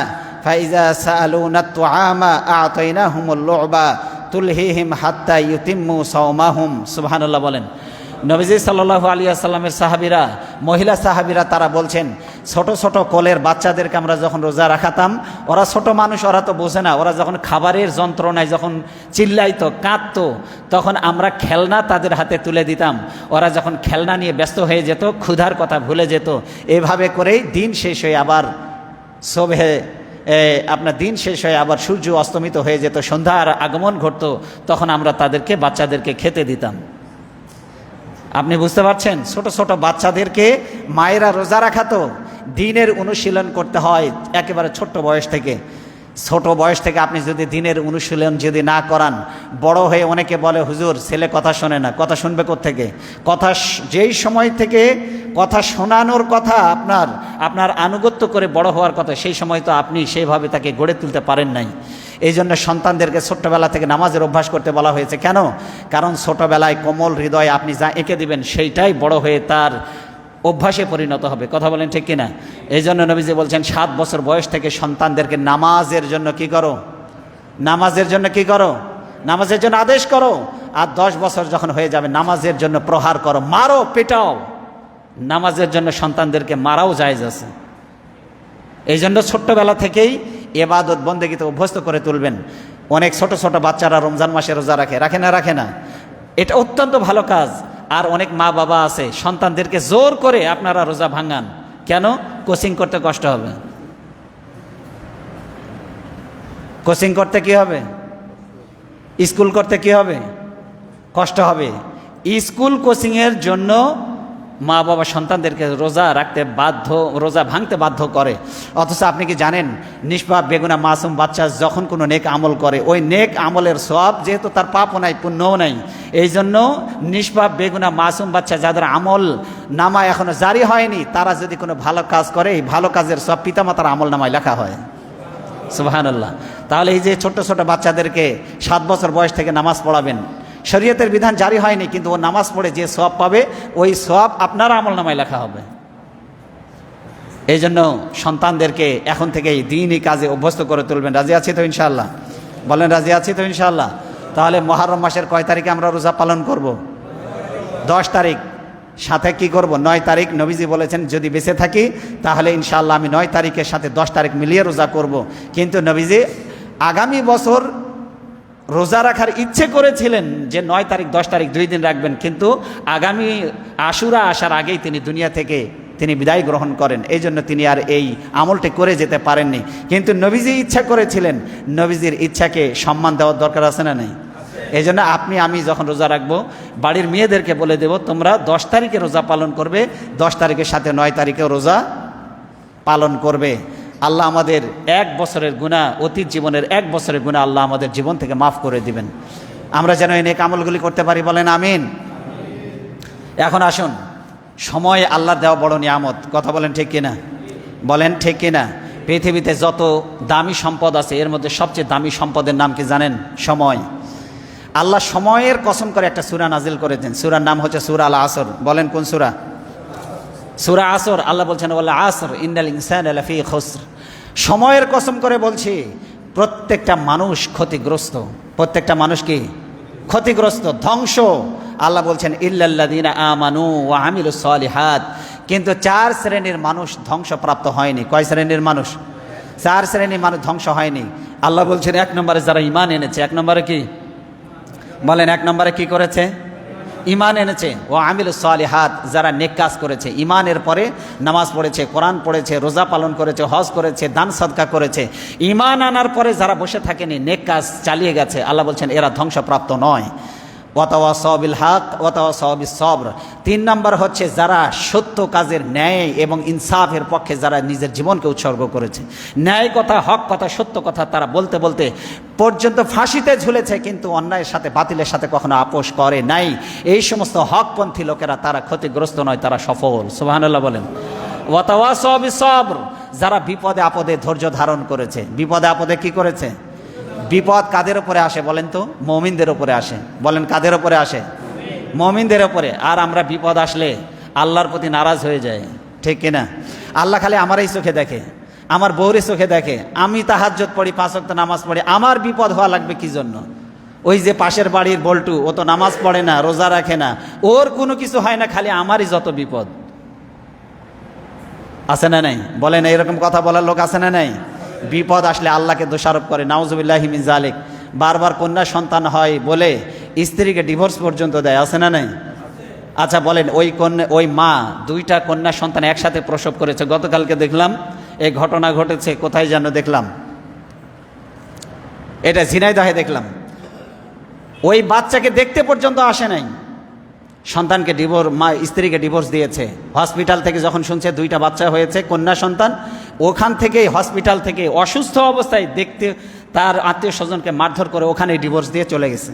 S1: ফাইজা সাআলুনা তুআমা আ'তাইনাহুমুল লু'বা তুলহিহিম হাত্তা ইউতিম্মু সাওমাহুম। সুবহানাল্লাহ বলেন। নবীজি সাল্লাল্লাহু আলাইহি ওয়াসাল্লামের সাহাবীরা, মহিলা সাহাবীরা, তারা বলছেন, ছোট ছোট কোলের বাচ্চাদেরকে আমরা যখন রোজা রাখাতাম, ওরা ছোট মানুষ, ওরা তো বোঝে না, ওরা যখন খাবারের যন্ত্রণায় যখন চিল্লাইতো, কাঁদতো, তখন আমরা খেলনা তাদের হাতে তুলে দিতাম, ওরা যখন খেলনা নিয়ে ব্যস্ত হয়ে যেত, ক্ষুধার কথা ভুলে যেত। এভাবে করেই দিন শেষ হয়ে আবার শোভে আপনার দিন শেষ হয়ে আবার সূর্য অস্তমিত হয়ে যেত, সন্ধ্যার আগমন ঘটতো, তখন আমরা তাদেরকে, বাচ্চাদেরকে খেতে দিতাম। আপনি বুঝতে পারছেন? ছোট ছোট বাচ্চাদেরকে মায়েরা রোজা রাখাতো। দিনের অনুশীলন করতে হয় একেবারে ছোট্ট বয়স থেকে। ছোট বয়স থেকে আপনি যদি দিনের অনুশীলন যদি না করান, বড় হয়ে অনেকে বলে, হুজুর ছেলে কথা শোনে না। কথা শুনবে কোত্থেকে? কথা যেই সময় থেকে কথা শোনানোর কথা, আপনার আনুগত্য করে বড় হওয়ার কথা, সেই সময় তো আপনি সেইভাবে তাকে গড়ে তুলতে পারেন নাই। এই জন্য সন্তানদেরকে ছোট্টবেলা থেকে নামাজের অভ্যাস করতে বলা হয়েছে। কেন? কারণ ছোটবেলায় কোমল হৃদয় আপনি যা এঁকে দিবেন, সেইটাই বড় হয়ে তার অভ্যাসে পরিণত হবে। কথা বলেন ঠিক কিনা? এই জন্য নবীজি বলছেন, 7 বছর বয়স থেকে সন্তানদেরকে নামাজের জন্য কি করো? নামাজের জন্য কি করো? নামাজের জন্য আদেশ করো। আর 10 বছর যখন হয়ে যাবে, নামাজের জন্য প্রহার করো, মারো, পেটাও। নামাজের জন্য সন্তানদেরকে মারাও জায়েজ আছে। এই জন্য ছোট্টবেলা থেকেই ইবাদত বন্দেগীতে অভ্যস্ত করে তুলবেন। অনেক ছোট ছোট বাচ্চারা রমজান মাসে রোজা রাখে, রাখে না? রাখে না? এটা অত্যন্ত ভালো কাজ। আর অনেক মা বাবা আছে, সন্তানদেরকে জোর করে আপনারা রোজা ভাঙান। কেন? কোচিং করতে কষ্ট হবে। কোচিং করতে কি হবে? স্কুল করতে কি হবে? কষ্ট হবে। স্কুল কোচিংয়ের জন্য মা বাবা সন্তানদেরকে রোজা রাখতে বাধ্য, রোজা ভাঙতে বাধ্য করে। অথচ আপনি কি জানেন, নিষ্পাপ বেগুনা মাসুম বাচ্চা যখন কোনো নেক আমল করে, ওই নেক আমলের সওয়াব, যেহেতু তার পাপও নাই, পুণ্যও নাই, এই জন্য নিষ্পাপ বেগুনা মাসুম বাচ্চা যাদের আমল নামা এখনো জারি হয়নি, তারা যদি কোনো ভালো কাজ করে, এই ভালো কাজের সব পিতামাতার আমল নামায় লেখা হয়। সুবহানাল্লাহ। তাহলে এই যে ছোট ছোট বাচ্চাদেরকে 7 বছর বয়স থেকে নামাজ পড়াবেন, শরীয়তের বিধান জারি হয়নি, কিন্তু ও নামাজ পড়ে যে সওয়াব পাবে, ওই সওয়াব আপনার আমলনামায় লেখা হবে। এই জন্য সন্তানদেরকে এখন থেকেই দ্বীনি কাজে অভ্যস্ত করে তুলবেন। রাজি আছি তো ইনশাআল্লাহ? বলেন, রাজি আছি তো ইনশাআল্লাহ? তাহলে মুহররম মাসের কয় তারিখে আমরা রোজা পালন করব? 10 তারিখ। সাথে কি করব? 9 তারিখ। নবীজি বলেছেন, যদি বেঁচে থাকি তাহলে ইনশাআল্লাহ আমি 9 তারিখের সাথে 10 তারিখ মিলিয়ে রোজা করব। কিন্তু নবীজি আগামী বছর রোজা রাখার ইচ্ছে করেছিলেন যে 9 তারিখ 10 তারিখ 2 দিন রাখবেন, কিন্তু আগামী আশুরা আসার আগেই তিনি দুনিয়া থেকে তিনি বিদায় গ্রহণ করেন। এই জন্য তিনি আর এই আমলটি করে যেতে পারেননি। কিন্তু নবীজি ইচ্ছা করেছিলেন, নবীজির ইচ্ছাকে সম্মান দেওয়ার দরকার আছে না নেই? এই জন্য আপনি আমি যখন রোজা রাখবো, বাড়ির মেয়েদেরকে বলে দেব তোমরা 10 তারিখে রোজা পালন করবে, 10 তারিখের সাথে 9 তারিখেও রোজা পালন করবে। আল্লাহ আমাদের 1 বছরের গুনাহ, অতীত জীবনের 1 বছরের গুনাহ আল্লাহ আমাদের জীবন থেকে মাফ করে দিবেন। আমরা যেন এই নেক আমলগুলি করতে পারি, বলেন আমিন। এখন আসুন, সময় আল্লাহর দেওয়া বড় নিয়ামত, কথা বলেন ঠিক কিনা? বলেন ঠিক কিনা? পৃথিবীতে যত দামি সম্পদ আছে এর মধ্যে সবচেয়ে দামি সম্পদের নাম কি জানেন? সময়। আল্লাহ সময়ের কসম করে একটা সূরা নাজিল করেছেন, সূরার নাম হচ্ছে সূরা আল আসর। বলেন কোন সূরা? সূরা আসর। আল্লাহ বলছেন ওয়াল আসর ইন্নাল ইনসানা লাফি খুসর। সময়ের কসম করে বলছি, প্রত্যেকটা মানুষ ক্ষতিগ্রস্ত। প্রত্যেকটা মানুষ কি ক্ষতিগ্রস্ত, ধ্বংস। আল্লাহ বলছেন ইল্লাল্লাযীনা আমানু ওয়া আমিলুস সালিহাত। কিন্তু 4 শ্রেণীর মানুষ ধ্বংসপ্রাপ্ত হয়নি। কয় শ্রেণীর মানুষ? 4 শ্রেণীর মানুষ ধ্বংস হয়নি। আল্লাহ বলছেন 1 নম্বরে যারা ঈমান এনেছে। 1 নম্বরে কি বলেন? 1 নম্বরে কি করেছে? ঈমান এনেছে। ও আমিলুস সালিহাত, যারা নেক কাজ করেছে, ঈমানের পরে নামাজ পড়েছে, কোরআন পড়েছে, রোজা পালন করেছে, হজ করেছে, দান সদকা করেছে। ঈমান আনার পরে যারা বসে থাকেনি, নেক কাজ চালিয়ে গেছে, আল্লাহ বলছেন এরা ধ্বংসপ্রাপ্ত নয়। ওয়াতাওয়াসাউ বিল হক ওয়াতাওয়াসাউ বিস সবর। 3 নম্বর হচ্ছে যারা সত্য কাজের, ন্যায় এবং ইনসাফের পক্ষে যারা নিজের জীবনকে উৎসর্গ করেছে। ন্যায় কথা, হক কথা, সত্য কথা তারা বলতে বলতে পর্যন্ত ফাঁসিতে ঝুলেছে, কিন্তু অন্যায়ের সাথে, বাতিলের সাথে কখনো আপোষ করে নাই। এই সমস্ত হকপন্থী লোকেরা তারা ক্ষতিগ্রস্ত নয়, তারা সফল। সুবহানাল্লাহ বলেন। ওয়াতাওয়াসাউ বিস সবর, যারা বিপদে আপদে ধৈর্য ধারণ করেছে। বিপদে আপদে কি করেছে? বিপদ কাদের উপরে আসে বলেন তো? মুমিনদের উপরে আসে। বলেন কাদের উপরে আসে? মুমিনদের উপরে। আর আমরা বিপদ আসলে আল্লাহর প্রতি নারাজ হয়ে যায়, ঠিক কিনা? আল্লাহ খালি আমারই চোখে দেখে, আমার বউরের চোখে দেখে। আমি তাহাজ্জুদ পড়ি, 5 ওয়াক্ত নামাজ পড়ি, আমার বিপদ হওয়া লাগবে কি জন্য? ওই যে পাশের বাড়ির বল্টু, ও তো নামাজ পড়ে না, রোজা রাখে না, ওর কোনো কিছু হয় না, খালি আমারই যত বিপদ। আছে না নাই? বলেন এইরকম কথা বলার লোক আছে না নাই? বিপদ আসলে আল্লাহকে দোষারোপ করে, নাউজুবিল্লাহি মিন যালিক। বারবার কন্যা সন্তান হয় বলে স্ত্রীকে ডিভোর্স পর্যন্ত দেয়, আছে না নাই? আচ্ছা বলেন, ওই মা 2টা কন্যা সন্তান একসাথে প্রসব করেছে। গতকালকে দেখলাম এই ঘটনা ঘটেছে, কোথায় যেন দেখলাম, এটা ঝিনাইদহে দেখলাম। ওই বাচ্চাকে দেখতে পর্যন্ত আসে নাই, সন্তানকে স্ত্রীকে ডিভোর্স দিয়েছে। হসপিটাল থেকে যখন শুনছে 2টা বাচ্চা হয়েছে, কন্যা সন্তান, ওখান থেকে হসপিটাল থেকে অসুস্থ অবস্থায় দেখতে তার আত্মীয় স্বজনকে মারধর করে ওখানেই ডিভোর্স দিয়ে চলে গেছে।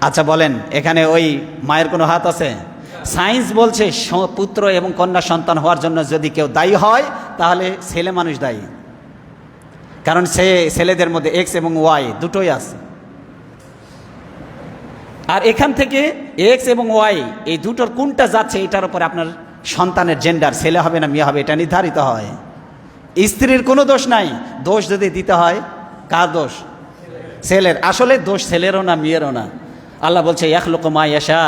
S1: আচ্ছা বলেন, এখানে ওই মায়ের কোনো হাত আছে? সায়েন্স বলছে পুত্র এবং কন্যা সন্তান হওয়ার জন্য যদি কেউ দায়ী হয়, তাহলে ছেলে মানুষ দায়ী। কারণ ছেলেদের মধ্যে এক্স এবং ওয়াই দুটোই আছে। আর এখান থেকে এক্স এবং ওয়াই এই দুটোর কোনটা যাচ্ছে, এটার উপরে আপনার সন্তানের জেন্ডার, ছেলে হবে না মেয়ে হবে, এটা নির্ধারিত হয়। স্ত্রীর কোনো দোষ নাই। দোষ যদি দিতে হয়, কার দোষ? ছেলের। আসলে দোষ ছেলেরও না, মেয়েরও না। আল্লাহ বলছে ইয়াখলুকু মা ইয়াশা,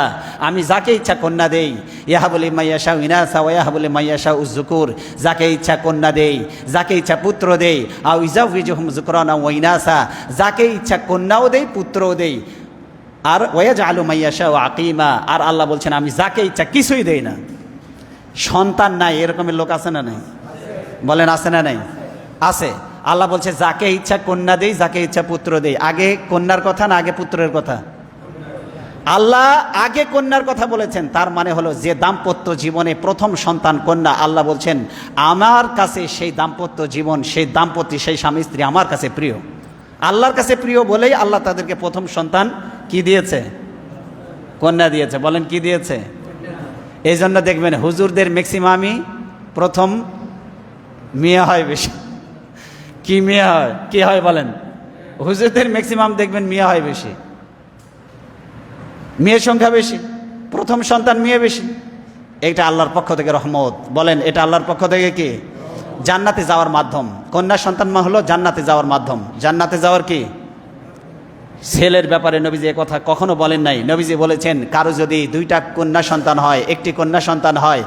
S1: আমি যাকে ইচ্ছা কন্যা দেই। ইয়াহাবু লিমান ইয়াশাউ ইনাসা ওয়া ইয়াহাবু লিমান ইয়াশাউ যুকুর, যাকে ইচ্ছা কন্যা দেই, যাকে ইচ্ছা পুত্র দেই। আও ইজাউযুহুম যুকরানা ওয়া ইনাসা, যাকে ইচ্ছা কন্যাও দেই, পুত্রও দেই। আর ওয়াজআলু মান ইয়াশাউ আকিমা, আর আল্লাহ বলছেন আমি যাকে ইচ্ছা কিছুই দেই না। সন্তান নাই এরকমের লোক আছে না নাই? বলেন আছে না নাই? আছে। আল্লাহ বলছে যাকে ইচ্ছা কন্যা দেই, যাকে ইচ্ছা পুত্র দেই। আগে কন্যার কথা না আগে পুত্রের কথা? আল্লাহ আগে কন্যার কথা বলেছেন। তার মানে হলো যে দাম্পত্য জীবনে প্রথম সন্তান কন্যা, আল্লাহ বলছেন আমার কাছে সেই দাম্পত্য জীবন, সেই দাম্পত্য, সেই স্বামী স্ত্রী আমার কাছে প্রিয়। আল্লাহর কাছে প্রিয় বলেই আল্লাহ তাদেরকে প্রথম সন্তান কি দিয়েছে? কন্যা দিয়েছে। বলেন কি দিয়েছে? এই জন্য দেখবেন হুজুরদের ম্যাক্সিমামই প্রথম মেয়ে হয় বেশি। কি মেয়ে হয়? কি হয় বলেন? হুজুরদের ম্যাক্সিমাম দেখবেন মেয়ে হয় বেশি, মেয়ের সংখ্যা বেশি, প্রথম সন্তান মেয়ে বেশি। এটা আল্লাহর পক্ষ থেকে রহমত। বলেন এটা আল্লাহর পক্ষ থেকে কি? জান্নাতে যাওয়ার মাধ্যম। কন্যা সন্তান হলো জান্নাতে যাওয়ার মাধ্যম। জান্নাতে যাওয়ার কি? ছেলের ব্যাপারে নবীজি এ কথা কখনো বলেন নাই। নবীজি বলেছেন কারো যদি 2টা কন্যা সন্তান হয়, 1টি কন্যা সন্তান হয়,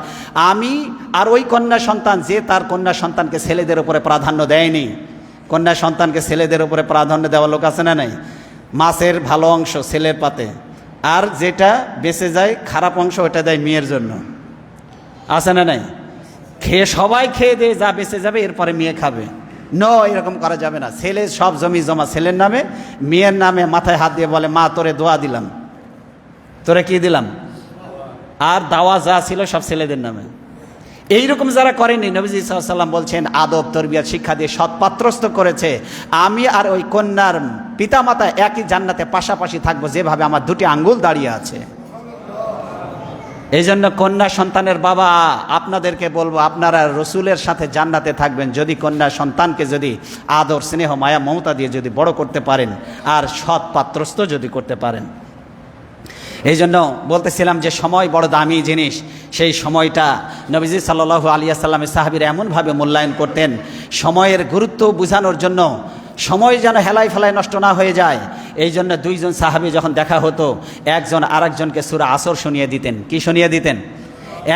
S1: আমি আর ওই কন্যা সন্তান যে তার কন্যা সন্তানকে ছেলেদের উপরে প্রাধান্য দেয়নি, কন্যা সন্তানকে ছেলেদের উপরে প্রাধান্য দেওয়া লোক আছে না নাই? মাছের ভালো অংশ ছেলের পাতে, আর যেটা বেঁচে যায় খারাপ অংশ ওটা দেয় মেয়ের জন্য, আছে না নাই? সবাই খেয়ে দিয়ে যা বেঁচে যাবে এরপরে মেয়ে খাবে। এরকম করা যাবে না। ছেলে সব জমি জমা ছেলের নামে, মেয়ের নামে মাথায় হাত দিয়ে বলে মা তোরে দোয়া দিলাম, তোরে কি দিলাম, আর দাওয়া যা ছিল সব ছেলেদের নামে। এইরকম যারা করেনি, নবীজি সাল্লাল্লাহু আলাইহি ওয়াসাল্লাম বলছেন আদব তরবিয়ত শিক্ষা দিয়ে সৎপাত্রস্থ করেছে, আমি আর ওই কন্যার পিতামাতা একই জান্নাতে পাশাপাশি থাকবো, যেভাবে আমার দুটি আঙ্গুল দাঁড়িয়ে আছে। এই জন্য কন্যা সন্তানের বাবা আপনাদেরকে বলবো, আপনারা রসুলের সাথে জান্নাতে থাকবেন যদি কন্যা সন্তানকে যদি আদর স্নেহ মায়া মমতা দিয়ে যদি বড় করতে পারেন, আর সৎ পাত্রস্থ যদি করতে পারেন। এই জন্য বলতেছিলাম যে সময় বড় দামি জিনিস। সেই সময়টা নবীজি সাল্লাল্লাহু আলাইহি ওয়াসাল্লামের সাহাবীরা এমনভাবে মূল্যায়ন করতেন, সময়ের গুরুত্ব বোঝানোর জন্য, সময় যেন হেলায় ফেলায় নষ্ট না হয়ে যায়। এই জন্য দুইজন সাহাবী যখন দেখা হতো, একজন আরেকজনকে সূরা আসর শুনিয়ে দিতেন। কি শুনিয়ে দিতেন?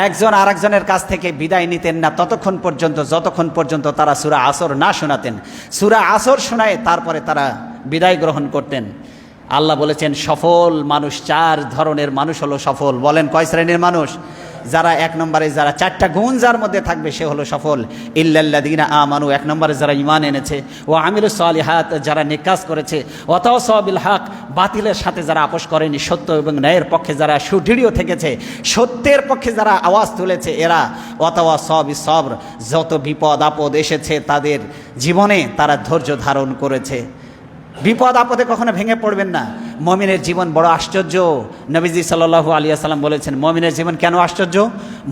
S1: একজন আরেকজনের কাছ থেকে বিদায় নিতেন না ততক্ষণ পর্যন্ত, যতক্ষণ পর্যন্ত তারা সূরা আসর না শোনাতেন। সূরা আসর শোনায় তারপরে তারা বিদায় গ্রহণ করতেন। আল্লাহ বলেছেন সফল মানুষ, 4 ধরনের মানুষ হলো সফল। বলেন কয় শ্রেণীর মানুষ? যারা 1 নম্বরে, যারা 4টা গুণ যার মধ্যে থাকবে সে হলো সফল। ইল্লাল্লাযীনা আমানু, 1 নম্বরে যারা ঈমান এনেছে, ও আমিলুস সালিহাত, যারা নেক কাজ করেছে, ওয়াতাওয়াসাউ বিল হক, বাতিলের সাথে যারা আপোষ করেনি, সত্য এবং ন্যায়ের পক্ষে যারা সুদৃঢ় থেকেছে, সত্যের পক্ষে যারা আওয়াজ তুলেছে, এরা ওয়াতাওয়াসাউ বিস সবর, যত বিপদ আপদ এসেছে তাদের জীবনে তারা ধৈর্য ধারণ করেছে। বিপদ আপদে কখনো ভেঙে পড়বেন না। মুমিনের জীবন বড় আশ্চর্য। নবীজি সাল্লাল্লাহু আলাইহি ওয়াসাল্লাম বলেছেন মুমিনের জীবন কেন আশ্চর্য?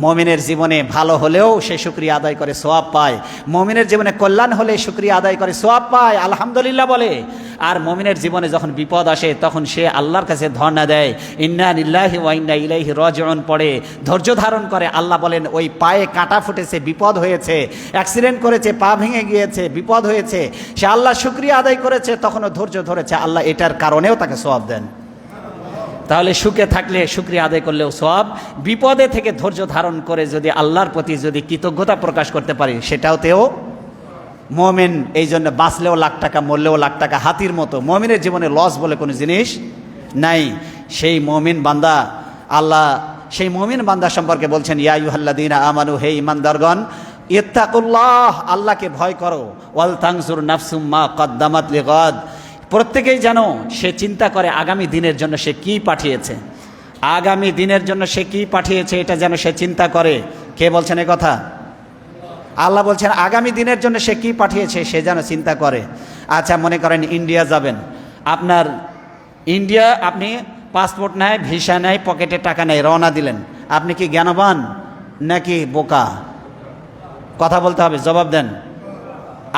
S1: মুমিনের জীবনে ভালো হলেও সে শুকরিয়া আদায় করে সওয়াব পায়, মুমিনের জীবনে কল্যাণ হলে শুকরিয়া আদায় করে সওয়াব পায়, আলহামদুলিল্লাহ বলে। আর মুমিনের জীবনে যখন বিপদ আসে তখন সে আল্লাহর কাছে ধর্ণা দেয়, ইন্না লিল্লাহি ওয়া ইন্না ইলাইহি রাজিউন পড়ে ধৈর্য ধারণ করে। আল্লাহ বলেন ওই পায়ে কাঁটা ফুটেছে, বিপদ হয়েছে, অ্যাক্সিডেন্ট করেছে, পা ভেঙে গিয়েছে, বিপদ হয়েছে, সে আল্লাহ শুকরিয়া আদায় করেছে, তখনও ধৈর্য ধরেছে, আল্লাহ এটার কারণেও তাকে সওয়াব দেন। তাহলে সুখে থাকলে শুকরিয়া আদায় করলেও সওয়াব, বিপদে থেকে ধৈর্য ধারণ করে যদি আল্লাহর প্রতি যদি কৃতজ্ঞতা প্রকাশ করতে পারি সেটাওতেও মুমিন। এই জন্য বাঁচলেও লাখ টাকা, মরলেও লাখ টাকা, হাতির মতো। মুমিনের জীবনে লস বলে কোনো জিনিস নাই। সেই মুমিন বান্দা, আল্লাহ সেই মুমিন বান্দা সম্পর্কে বলছেন ইয়া আইয়ুহাল্লাযীনা আমানু, হে ঈমানদারগণ, ইত্তাকুল্লাহ, আল্লাহকে ভয় করো, ওয়াল তানজুর নাফসুম মা কদ্দামাত লিগাদ, প্রত্যেকেই যেন সে চিন্তা করে আগামী দিনের জন্য সে কি পাঠিয়েছে, আগামী দিনের জন্য সে কি পাঠিয়েছে এটা যেন সে চিন্তা করে। কে বলছেন এই কথা? আল্লাহ বলছেন আগামী দিনের জন্য সে কি পাঠিয়েছে সে যেন চিন্তা করে। আচ্ছা, মনে করেন ইন্ডিয়া যাবেন, আপনার ইন্ডিয়া, আপনি পাসপোর্ট নাই, ভিসা নাই, পকেটে টাকা নেই, রওনা দিলেন, আপনি কি জ্ঞানবান নাকি বোকা? কথা বলতে হবে, জবাব দেন।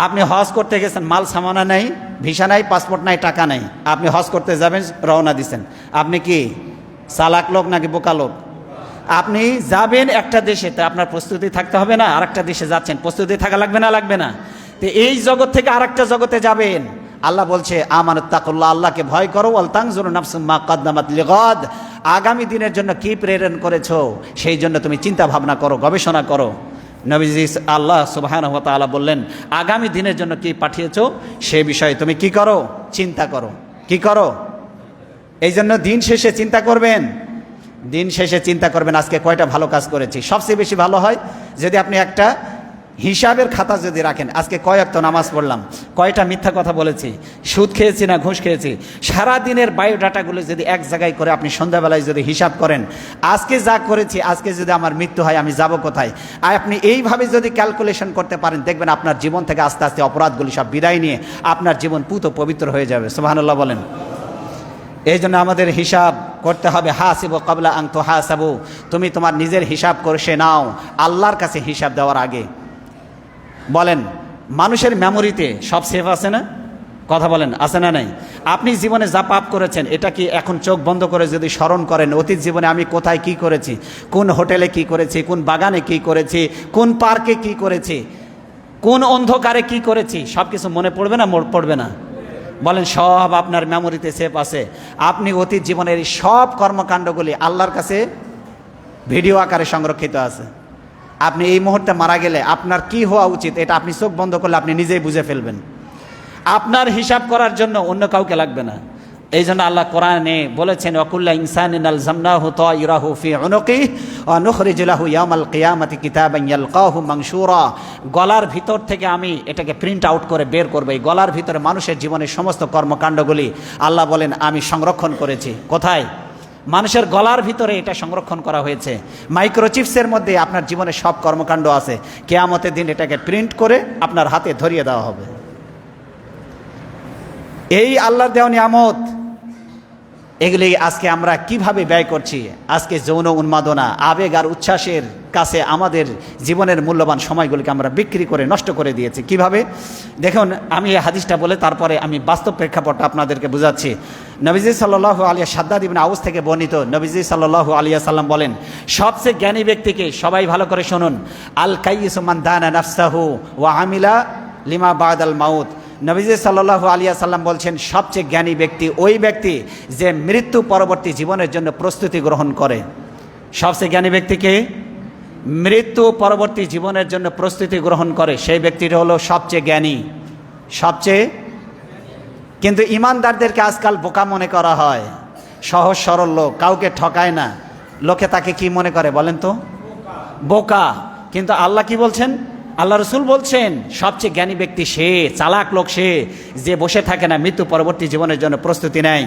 S1: আপনি হজ করতে গেছেন, মাল সামানা নাই, ভিসা নাই, পাসপোর্ট নাই, টাকা নাই, আপনি হজ করতে যাবেন, রওনা দিচ্ছেন, আপনি কি চালাক লোক নাকি বোকা লোক? আপনি যাবেন একটা দেশে, তো আপনার প্রস্তুতি থাকতে হবে না? আরেকটা দেশে যাচ্ছেন, প্রস্তুতি থাকা লাগবে না? লাগবে না? তো এই জগৎ থেকে আরেকটা জগতে যাবেন, আল্লাহ বলছে আমানুত্তাকুল্লাহ, আল্লাহকে ভয় করো, ওয়াল তানজুর নাফসুম মা কদ্দামাত লিগাদ, আগামী দিনের জন্য কি প্রেরণ করেছো সেই জন্য তুমি চিন্তা ভাবনা করো, গবেষণা করো। নবীজি আল্লাহ সুবহানাহু ওয়া তাআলা বললেন আগামী দিনের জন্য কি পাঠিয়েছো সে বিষয়ে তুমি কি করো? চিন্তা করো। কি করো? এই জন্য দিন শেষে চিন্তা করবেন, দিন শেষে চিন্তা করবেন আজকে কয়টা ভালো কাজ করেছি। সবচেয়ে বেশি ভালো হয় যদি আপনি একটা হিসাবের খাতা যদি রাখেন, আজকে কয় ওয়াক্ত নামাজ পড়লাম, কয়টা মিথ্যা কথা বলেছি, সুদ খেয়েছি না ঘুষ খেয়েছি, সারা দিনের বায়োডাটাগুলো যদি এক জায়গায় করে আপনি সন্ধ্যাবেলায় যদি হিসাব করেন, আজকে যা করেছি, আজকে যদি আমার মৃত্যু হয় আমি যাব কোথায়, আর আপনি এইভাবে যদি ক্যালকুলেশন করতে পারেন, দেখবেন আপনার জীবন থেকে আস্তে আস্তে অপরাধগুলি সব বিদায় নিয়ে আপনার জীবন পুত পবিত্র হয়ে যাবে। সুবহানাল্লাহ বলেন। এই জন্য আমাদের হিসাব করতে হবে। হাসিবু ক্বাবলা আন তুহাসাবু, তুমি তোমার নিজের হিসাব করে নাও আল্লাহর কাছে হিসাব দেওয়ার আগে। বলেন মানুষের মেমোরিতে সব সেভ আছে না? কথা বলেন, আছে না নাই? আপনি জীবনে যা পাপ করেছেন এটা কি এখন চোখ বন্ধ করে যদি স্মরণ করেন, অতীত জীবনে আমি কোথায় কি করেছি, কোন হোটেলে কি করেছি, কোন বাগানে কি করেছি, কোন পার্কে কি করেছি, কোন অন্ধকারে কি করেছি, সব কিছু মনে পড়বে না? পড়বে না? বলেন সব আপনার মেমোরিতে সেভ আছে। আপনি অতীত জীবনের সব কর্মকাণ্ডগুলি আল্লাহর কাছে ভিডিও আকারে সংরক্ষিত আছে। আপনি এই মুহূর্তে মারা গেলে আপনার কি হওয়া উচিত এটা আপনি চোখ বন্ধ করলে আপনি নিজেই বুঝে ফেলবেন। আপনার হিসাব করার জন্য অন্য কাউকে লাগবে না। এই জন্য আল্লাহ কোরআনে বলেছেন ওয়াকুল্লা ইনসানিন আলজামনাহু তায়রাহু ফি উনুকিহি ওয়া নুখরিজু লাহু ইয়াওমাল কিয়ামাতি কিতাবান ইয়ালকাহু মানশুরা। গলার ভিতর থেকে আমি এটাকে প্রিন্ট আউট করে বের করব। এই গলার ভিতরে মানুষের জীবনের সমস্ত কর্মকাণ্ডগুলি আল্লাহ বলেন আমি সংরক্ষণ করেছি। কোথায়? মানুষের গলার ভিতরে এটা সংরক্ষণ করা হয়েছে। মাইক্রোচিপসের মধ্যে আপনার জীবনের সব কর্মকাণ্ড আছে। কিয়ামতের দিন এটাকে প্রিন্ট করে আপনার হাতে ধরিয়ে দেওয়া হবে। এই আল্লাহর দেওয়া নিয়ামত, এগুলি আজকে আমরা কিভাবে ব্যয় করছি? আজকে যৌন উন্মাদনা, আবেগ আর উচ্ছ্বাসের কাছে আমাদের জীবনের মূল্যবান সময়গুলিকে আমরা বিক্রি করে নষ্ট করে দিয়েছি। কিভাবে? দেখুন, আমি এই হাদিসটা বলে তারপরে আমি বাস্তব প্রেক্ষাপটটা আপনাদেরকে বুঝাচ্ছি। নবীজি সাল্লাল্লাহু আলাইহি শাদ্দাদ ইবনে আউস থেকে বর্ণিত, নবীজি সাল্লাল্লাহু আলাইহি সাল্লাম বলেন, সবচেয়ে জ্ঞানী ব্যক্তিকে, সবাই ভালো করে শুনুন, আল কাইয়িসু মান দানা নাফসাহু ওয়া আমিলা লিমা বাদাল মাউত। নবীজি সাল্লাল্লাহু আলাইহি সাল্লাম বলছেন, সবচেয়ে জ্ঞানী ব্যক্তি ওই ব্যক্তি যে মৃত্যু পরবর্তী জীবনের জন্য প্রস্তুতি গ্রহণ করে। সবচেয়ে জ্ঞানী ব্যক্তিকে মৃত্যু পরবর্তী জীবনের জন্য প্রস্তুতি গ্রহণ করে, সেই ব্যক্তিটা হলো সবচেয়ে জ্ঞানী, সবচেয়ে। কিন্তু ইমানদারদেরকে আজকাল বোকা মনে করা হয়, সহজ সরল লোক, কাউকে ঠকায় না, লোকে তাকে কি মনে করে বলেন তো? বোকা। কিন্তু আল্লাহ কি বলছেন? আল্লাহ রসুল বলছেন সবচেয়ে জ্ঞানী ব্যক্তি সে, চালাক লোক সে, যে বসে থাকে না, মৃত্যু পরবর্তী জীবনের জন্য প্রস্তুতি নেয়।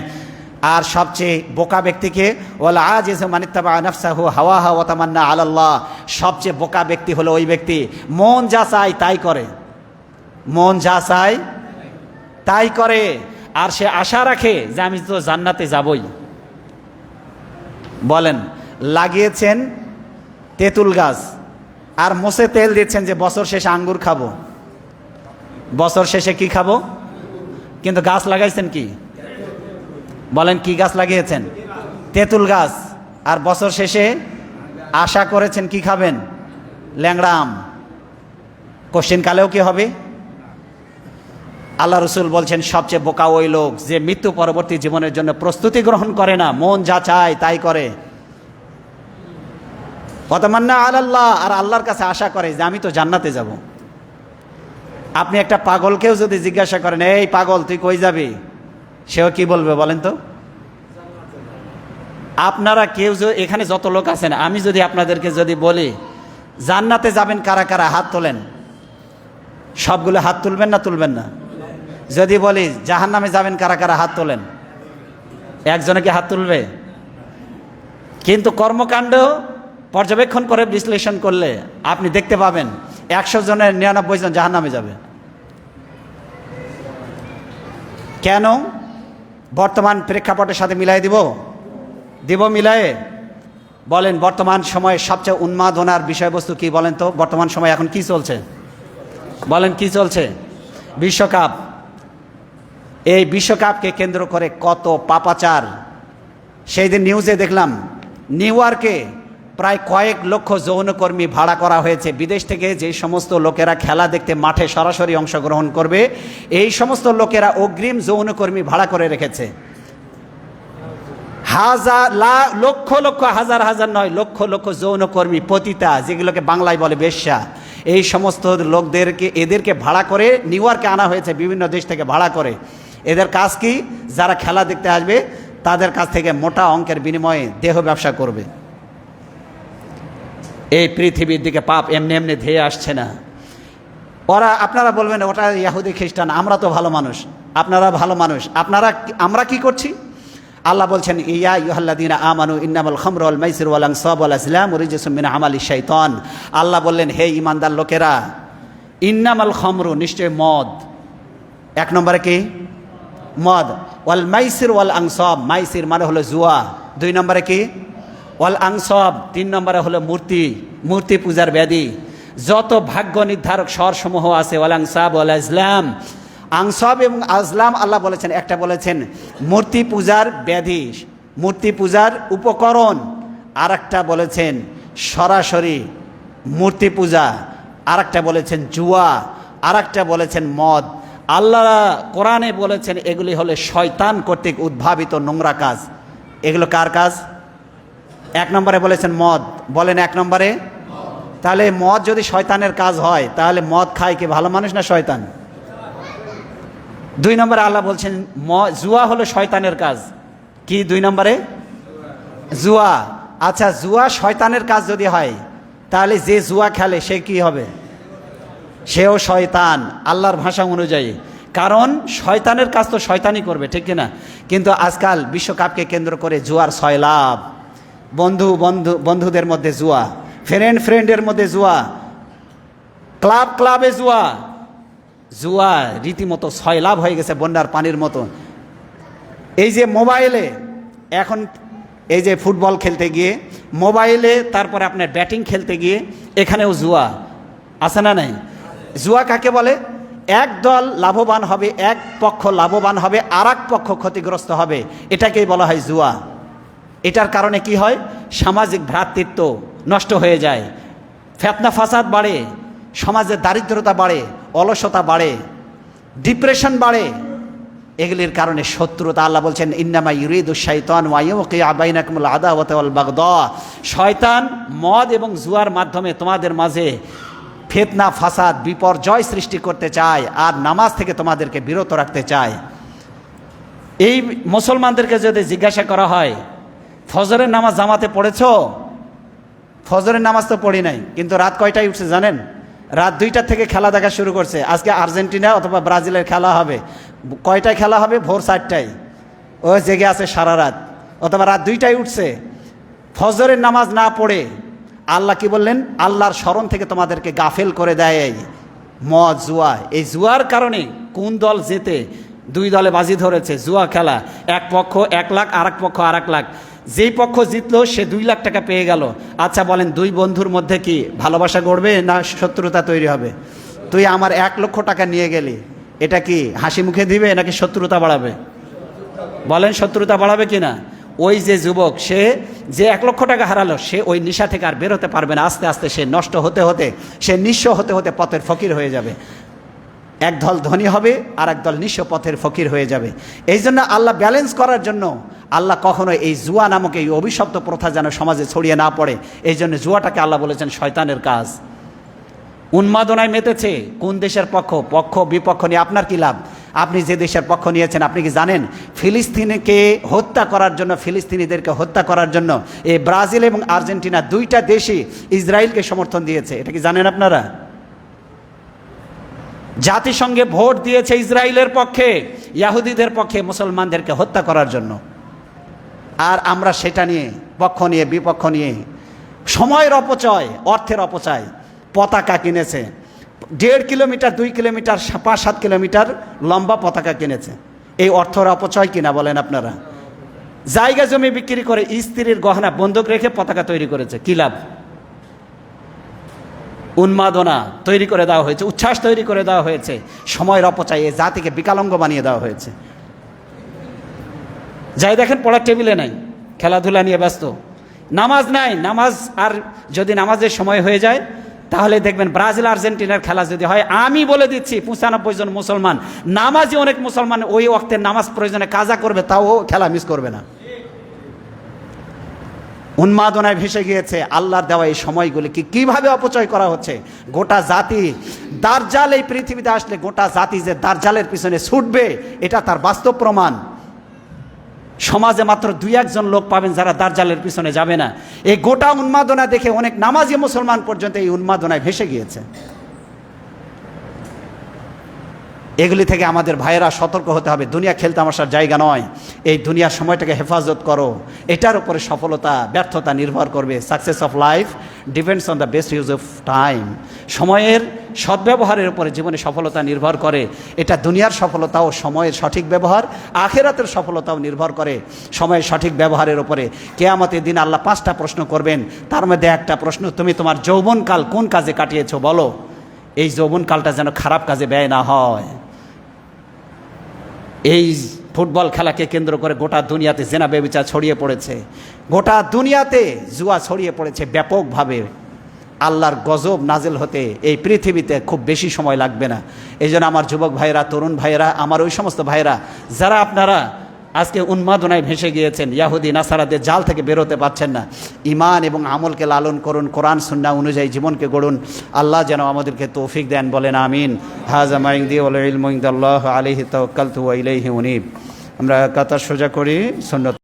S1: আর সবচেয়ে বোকা ব্যক্তিকে ওয়াল আজিজু মান ইত্তাবা নাফসাহু হাওয়াহা ওয়া তামান্না আলাল্লাহ। সবচেয়ে বোকা ব্যক্তি হলো ওই ব্যক্তি মন যা চায় তাই করে, মন যা চায় তাই করে, আর সে আশা রাখে যে আমি তো জান্নাতে যাবই। বলেন, লাগিয়েছেন তেঁতুল গাছ আর মোষে তেল দিচ্ছেন যে বছর শেষে আঙ্গুর খাবো, বছর শেষে কি খাবো? কিন্তু গাছ লাগাইছেন কি? বলেন, কি গাছ লাগিয়েছেন? তেঁতুল গাছ। আর বছর শেষে আশা করেছেন কি খাবেন? ল্যাংড়া আম। কোশ্চেন কালেও কি হবে? আল্লাহ রসুল বলছেন সবচেয়ে বোকা ওই লোক যে মৃত্যু পরবর্তী জীবনের জন্য প্রস্তুতি গ্রহণ করে না, মন যা চায় তাই করে। ওয়াতামান্না আলাল্লাহ, আর আল্লাহর কাছে আশা করে যে আমি তো জান্নাতে যাব। আপনি একটা পাগলকেও যদি জিজ্ঞাসা করেন, এই পাগল তুই কই যাবি, সেও কি বলবে বলেন তো? আপনারা কেউ এখানে যত লোক আছেন, আমি যদি আপনাদেরকে যদি বলি জান্নাতে যাবেন কারা কারা, হাত তোলেন। সবগুলো হাত তুলবেন না তুলবেন না? যদি বলি জাহান্নামে যাবেন কারা কারা, হাত তোলেন। একজনে কি হাত তুলবে? কিন্তু কর্মকাণ্ড পর্যবেক্ষণ করে বিশ্লেষণ করলে আপনি দেখতে পাবেন 100 জনের 99 জন জাহান্নামে যাবে। কেন? বর্তমান প্রেক্ষাপটের সাথে মিলাই দিব মিলায়ে বলেন, বর্তমান সময়ে সবচেয়ে উন্মাদনার বিষয়বস্তু কি বলেন তো? বর্তমান সময় এখন কি চলছে বলেন, কি চলছে? বিশ্বকাপ। এই বিশ্বকাপকে কেন্দ্র করে কত পাপাচার। সেই দিন নিউজে দেখলাম নিউ ইয়র্কে প্রায় কয়েক লক্ষ যৌনকর্মী ভাড়া করা হয়েছে। বিদেশ থেকে যে সমস্ত লোকেরা খেলা দেখতে মাঠে সরাসরি অংশগ্রহণ করবে, এই সমস্ত লোকেরা অগ্রিম যৌনকর্মী ভাড়া করে রেখেছে। লক্ষ লক্ষ, হাজার হাজার নয়, লক্ষ লক্ষ যৌনকর্মী, পতিতা, যেগুলোকে বাংলায় বলে বেশ্যা, এই সমস্ত এদেরকে ভাড়া করে নিউ ইয়র্কে আনা হয়েছে, বিভিন্ন দেশ থেকে ভাড়া করে। এদের কাজ কি? যারা খেলা দেখতে আসবে তাদের কাছ থেকে মোটা অঙ্কের বিনিময়ে দেহ ব্যবসা করবে। এই পৃথিবীর দিকে পাপ এমনি এমনি ধেয়ে আসছে না। ওরা, আপনারা বলবেন ওটা ইহুদি খ্রিস্টান, আমরা তো ভালো মানুষ, আপনারা ভালো মানুষ, আমরা কি করছি? আল্লাহ বলছেন, ইয়া আইয়ুহাল্লাযীনা আমানু ইন্নামাল খামরু ওয়াল মাইসিরু ওয়াল আনসাবু ওয়াল আজলামু রিজসুম মিন আমালিশ শাইতান। আল্লাহ বললেন, হে ঈমানদার লোকেরা, ইন্নামাল খামরু, নিশ্চয় মদ। 1 নম্বরে কি? মদ। ওয়াল মাইসির ওয়াল আনসাব, মাইসির মানে হলো জুয়া। 2 নম্বরে কি? ওয়াল আনসাব। 3 নম্বরে হলো মূর্তি পূজার ব্যাধি। যত ভাগ্য নির্ধারক স্বরসমূহ আছে, ওয়াল আনসাব ওয়াল আজলাম, আনসাব এবং আজলাম আল্লাহ বলেছেন, একটা বলেছেন মূর্তি পূজার ব্যাধি, মূর্তি পূজার উপকরণ, আর একটা বলেছেন সরাসরি মূর্তি পূজা, আর একটা বলেছেন জুয়া, আর একটা বলেছেন মদ। আল্লাহ কোরআনে বলেছেন এগুলি হলে শয়তান কর্তৃক উদ্ভাবিত নোংরা কাজ। এগুলো কার কাজ? 1 নম্বরে বলেছেন মদ। বলেন 1 নম্বরে। তাহলে মদ যদি শয়তানের কাজ হয়, তাহলে মদ খায় কি ভালো মানুষ না শয়তান? 2 নম্বরে আল্লাহ বলছেন জুয়া হলো শয়তানের কাজ। কি 2 নম্বরে? জুয়া। আচ্ছা, জুয়া শয়তানের কাজ যদি হয়, তাহলে যে জুয়া খেলে সে কি হবে? সেও শয়তান আল্লাহর ভাষা অনুযায়ী, কারণ শয়তানের কাজ তো শয়তানই করবে, ঠিক কিনা? কিন্তু আজকাল বিশ্বকাপকে কেন্দ্র করে জুয়ার সয়লাভ, বন্ধুদের মধ্যে জুয়া, ফ্রেন্ডের মধ্যে জুয়া, ক্লাবে জুয়া, জুয়া রীতিমতো সয়লাভ হয়ে গেছে বন্যার পানির মতো। এই যে মোবাইলে এখন এই যে ফুটবল খেলতে গিয়ে মোবাইলে, তারপরে আপনার ব্যাটিং খেলতে গিয়ে এখানেও জুয়া আছে না নাই? জুয়া কাকে বলে? এক দল লাভবান হবে, এক পক্ষ লাভবান হবে, আর এক পক্ষ ক্ষতিগ্রস্ত হবে, এটাকেই বলা হয় জুয়া। এটার কারণে কি হয়? সামাজিক ভ্রাতৃত্ব নষ্ট হয়ে যায়, ফিতনা ফাসাদ বাড়ে, সমাজের দারিদ্রতা বাড়ে, অলসতা বাড়ে, ডিপ্রেশন বাড়ে। এগুলির কারণে শত্রুতা। আল্লাহ বলছেন ইন্নামা ইউরিদু শাইতানু আইয়ুকিয়া বাইনাকুমুল আদাওয়াতা ওয়াল বাগদা। শয়তান মদ এবং জুয়ার মাধ্যমে তোমাদের মাঝে ফিতনা ফাসাদ বিপর্যয় সৃষ্টি করতে চায়, আর নামাজ থেকে তোমাদেরকে বিরত রাখতে চায়। এই মুসলমানদেরকে যদি জিজ্ঞাসা করা হয়, ফজরের নামাজ জামাতে পড়েছ? ফজরের নামাজ তো পড়ি নাই, কিন্তু রাত কয়টায় উঠছে জানেন? রাত 2টা থেকে খেলা দেখা শুরু করছে। আজকে আর্জেন্টিনা অথবা ব্রাজিলের খেলা হবে। কয়টায় খেলা হবে? ভোর 4টায়। ও জেগে আছে সারা রাত, অথবা রাত 2টায় উঠছে। ফজরের নামাজ না পড়ে আল্লাহ কি বললেন? আল্লাহর স্মরণ থেকে তোমাদেরকে গাফেল করে দেয় মদ জুয়া। এই জুয়ার কারণে কোন দল জেতে? 2 দলে বাজি ধরেছে, জুয়া খেলা। এক পক্ষ 1 লাখ, আর এক পক্ষ 1 লাখ। যেই পক্ষ জিতলো সে 2 লাখ টাকা পেয়ে গেল। আচ্ছা বলেন, 2 বন্ধুর মধ্যে কি ভালোবাসা গড়বে না শত্রুতা তৈরি হবে? তুই আমার 1 লক্ষ টাকা নিয়ে গেলি, এটা কি হাসি মুখে দিবে নাকি শত্রুতা বাড়াবে? বলেন, শত্রুতা বাড়াবে কিনা? ওই যে যুবক, সে যে 1 লক্ষ টাকা হারালো, সে ওই নেশা থেকে আর বেরোতে পারবে না। আস্তে আস্তে সে নষ্ট হতে হতে, সে নিঃস্ব হতে হতে পথের ফকির হয়ে যাবে। এক দল ধনী হবে, আর এক দল নিঃস্ব পথের ফকির হয়ে যাবে। এই জন্য আল্লাহ ব্যালেন্স করার জন্য আল্লাহ কখনো এই জুয়া নামক এই অভিশপ্ত প্রথা যেন সমাজে ছড়িয়ে না পড়ে, এই জন্য জুয়াটাকে আল্লাহ বলেছেন শয়তানের কাজ। উন্মাদনায় মেতেছে কোন দেশের পক্ষ বিপক্ষ নিয়ে আপনার কি লাভ? আপনি যে দেশের পক্ষ নিয়েছেন, আপনি কি জানেন ফিলিস্তিনকে হত্যা করার জন্য, ফিলিস্তিনিদেরকে হত্যা করার জন্য এই ব্রাজিল এবং আর্জেন্টিনা 2টা দেশই ইসরায়েলকে সমর্থন দিয়েছে? এটা কি জানেন আপনারা? জাতিসংঘে ভোট দিয়েছে ইসরায়েলের পক্ষে, ইহুদিদের পক্ষে, মুসলমানদেরকে হত্যা করার জন্য। আর আমরা সেটা নিয়ে পক্ষ নিয়ে বিপক্ষ নিয়ে সময়ের অপচয়, অর্থের অপচয়। পতাকা কিনেছে 1.5 কিলোমিটার, 2 কিলোমিটার, 5-7 কিলোমিটার লম্বা পতাকা কিনেছে। এই অর্থের অপচয় কিনা বলেন আপনারা? জায়গা জমি বিক্রি করে স্ত্রীর গহনা বন্ধক রেখে পতাকা তৈরি করেছে, কি লাভ? উন্মাদনা তৈরি করে দেওয়া হয়েছে, উচ্ছ্বাস তৈরি করে দেওয়া হয়েছে, সময়ের অপচয়। এই জাতিকে বিকলাঙ্গ বানিয়ে দেওয়া হয়েছে। যাই দেখেন, পড়ার টেবিলে নাই, খেলাধুলা নিয়ে ব্যস্ত, নামাজ নাই। নামাজ, আর যদি নামাজের সময় হয়ে যায় তাহলে দেখবেন ব্রাজিল আর্জেন্টিনার খেলা যদি হয়, আমি বলে দিচ্ছি 95 জন মুসলমান, নামাজই অনেক মুসলমান ওই ওয়াক্তে নামাজ প্রয়োজনে কাজা করবে, তাও খেলা মিস করবে না। উন্মাদনায় ভেসে গিয়েছে। আল্লাহর দেওয়া এই সময়গুলিকে কিভাবে অপচয় করা হচ্ছে। গোটা জাতি দাজ্জাল এই পৃথিবীতে আসলে গোটা জাতি যে দাজ্জালের পিছনে ছুটবে, এটা তার বাস্তব প্রমাণ। সমাজে মাত্র 2-1 জন লোক পাবেন যারা দাজ্জালের পিছনে যাবে না। এই গোটা উন্মাদনা দেখে অনেক নামাজি মুসলমান পর্যন্ত এই উন্মাদনায় ভেসে গিয়েছে। এগুলি থেকে আমাদের ভাইয়েরা সতর্ক হতে হবে। দুনিয়া খেলতামাশার জায়গা নয়। এই দুনিয়ার সময়টাকে হেফাজত করো। এটার উপরে সফলতা ব্যর্থতা নির্ভর করবে। Success of life depends on the best use of time. সময়ের সদ্ব্যবহারের উপরে জীবনে সফলতা নির্ভর করে। এটা দুনিয়ার সফলতাও সময়ের সঠিক ব্যবহার, আখিরাতের সফলতাও নির্ভর করে সময়ের সঠিক ব্যবহারের উপরে। কিয়ামতের দিন আল্লাহ 5টা প্রশ্ন করবেন। তার মধ্যে একটা প্রশ্ন, তুমি তোমার যৌবনকাল কোন কাজে কাটিয়েছো বলো। এই যৌবনকালটা যেন খারাপ কাজে ব্যয় না হয়। এই ফুটবল খেলাকে কেন্দ্র করে গোটা দুনিয়াতে জেনা ব্যভিচার ছড়িয়ে পড়েছে, গোটা দুনিয়াতে জুয়া ছড়িয়ে পড়েছে ব্যাপকভাবে। আল্লাহর গজব নাজিল হতে এই পৃথিবীতে খুব বেশি সময় লাগবে না। এই জন্য আমার যুবক ভাইয়েরা, তরুণ ভাইয়েরা, আমার ওই সমস্ত ভাইয়েরা যারা আপনারা আজকে উন্মাদনায় ভেসে গিয়েছেন, ইয়াহুদি নাসারাদের জাল থেকে বেরোতে পারছেন না। ঈমান এবং আমলকে লালন করুন, কোরআন সুন্নাহ অনুযায়ী জীবনকে গড়ুন। আল্লাহ যেন আমাদেরকে তৌফিক দেন, বলেন আমিন। হাযা মা ইনদি ওয়াল ইলমু ইনদাল্লাহ আলাইহি তাওয়াক্কালতু ওয়া ইলাইহি উনীব। আমরা কাতার সোজা করি, সুন্নত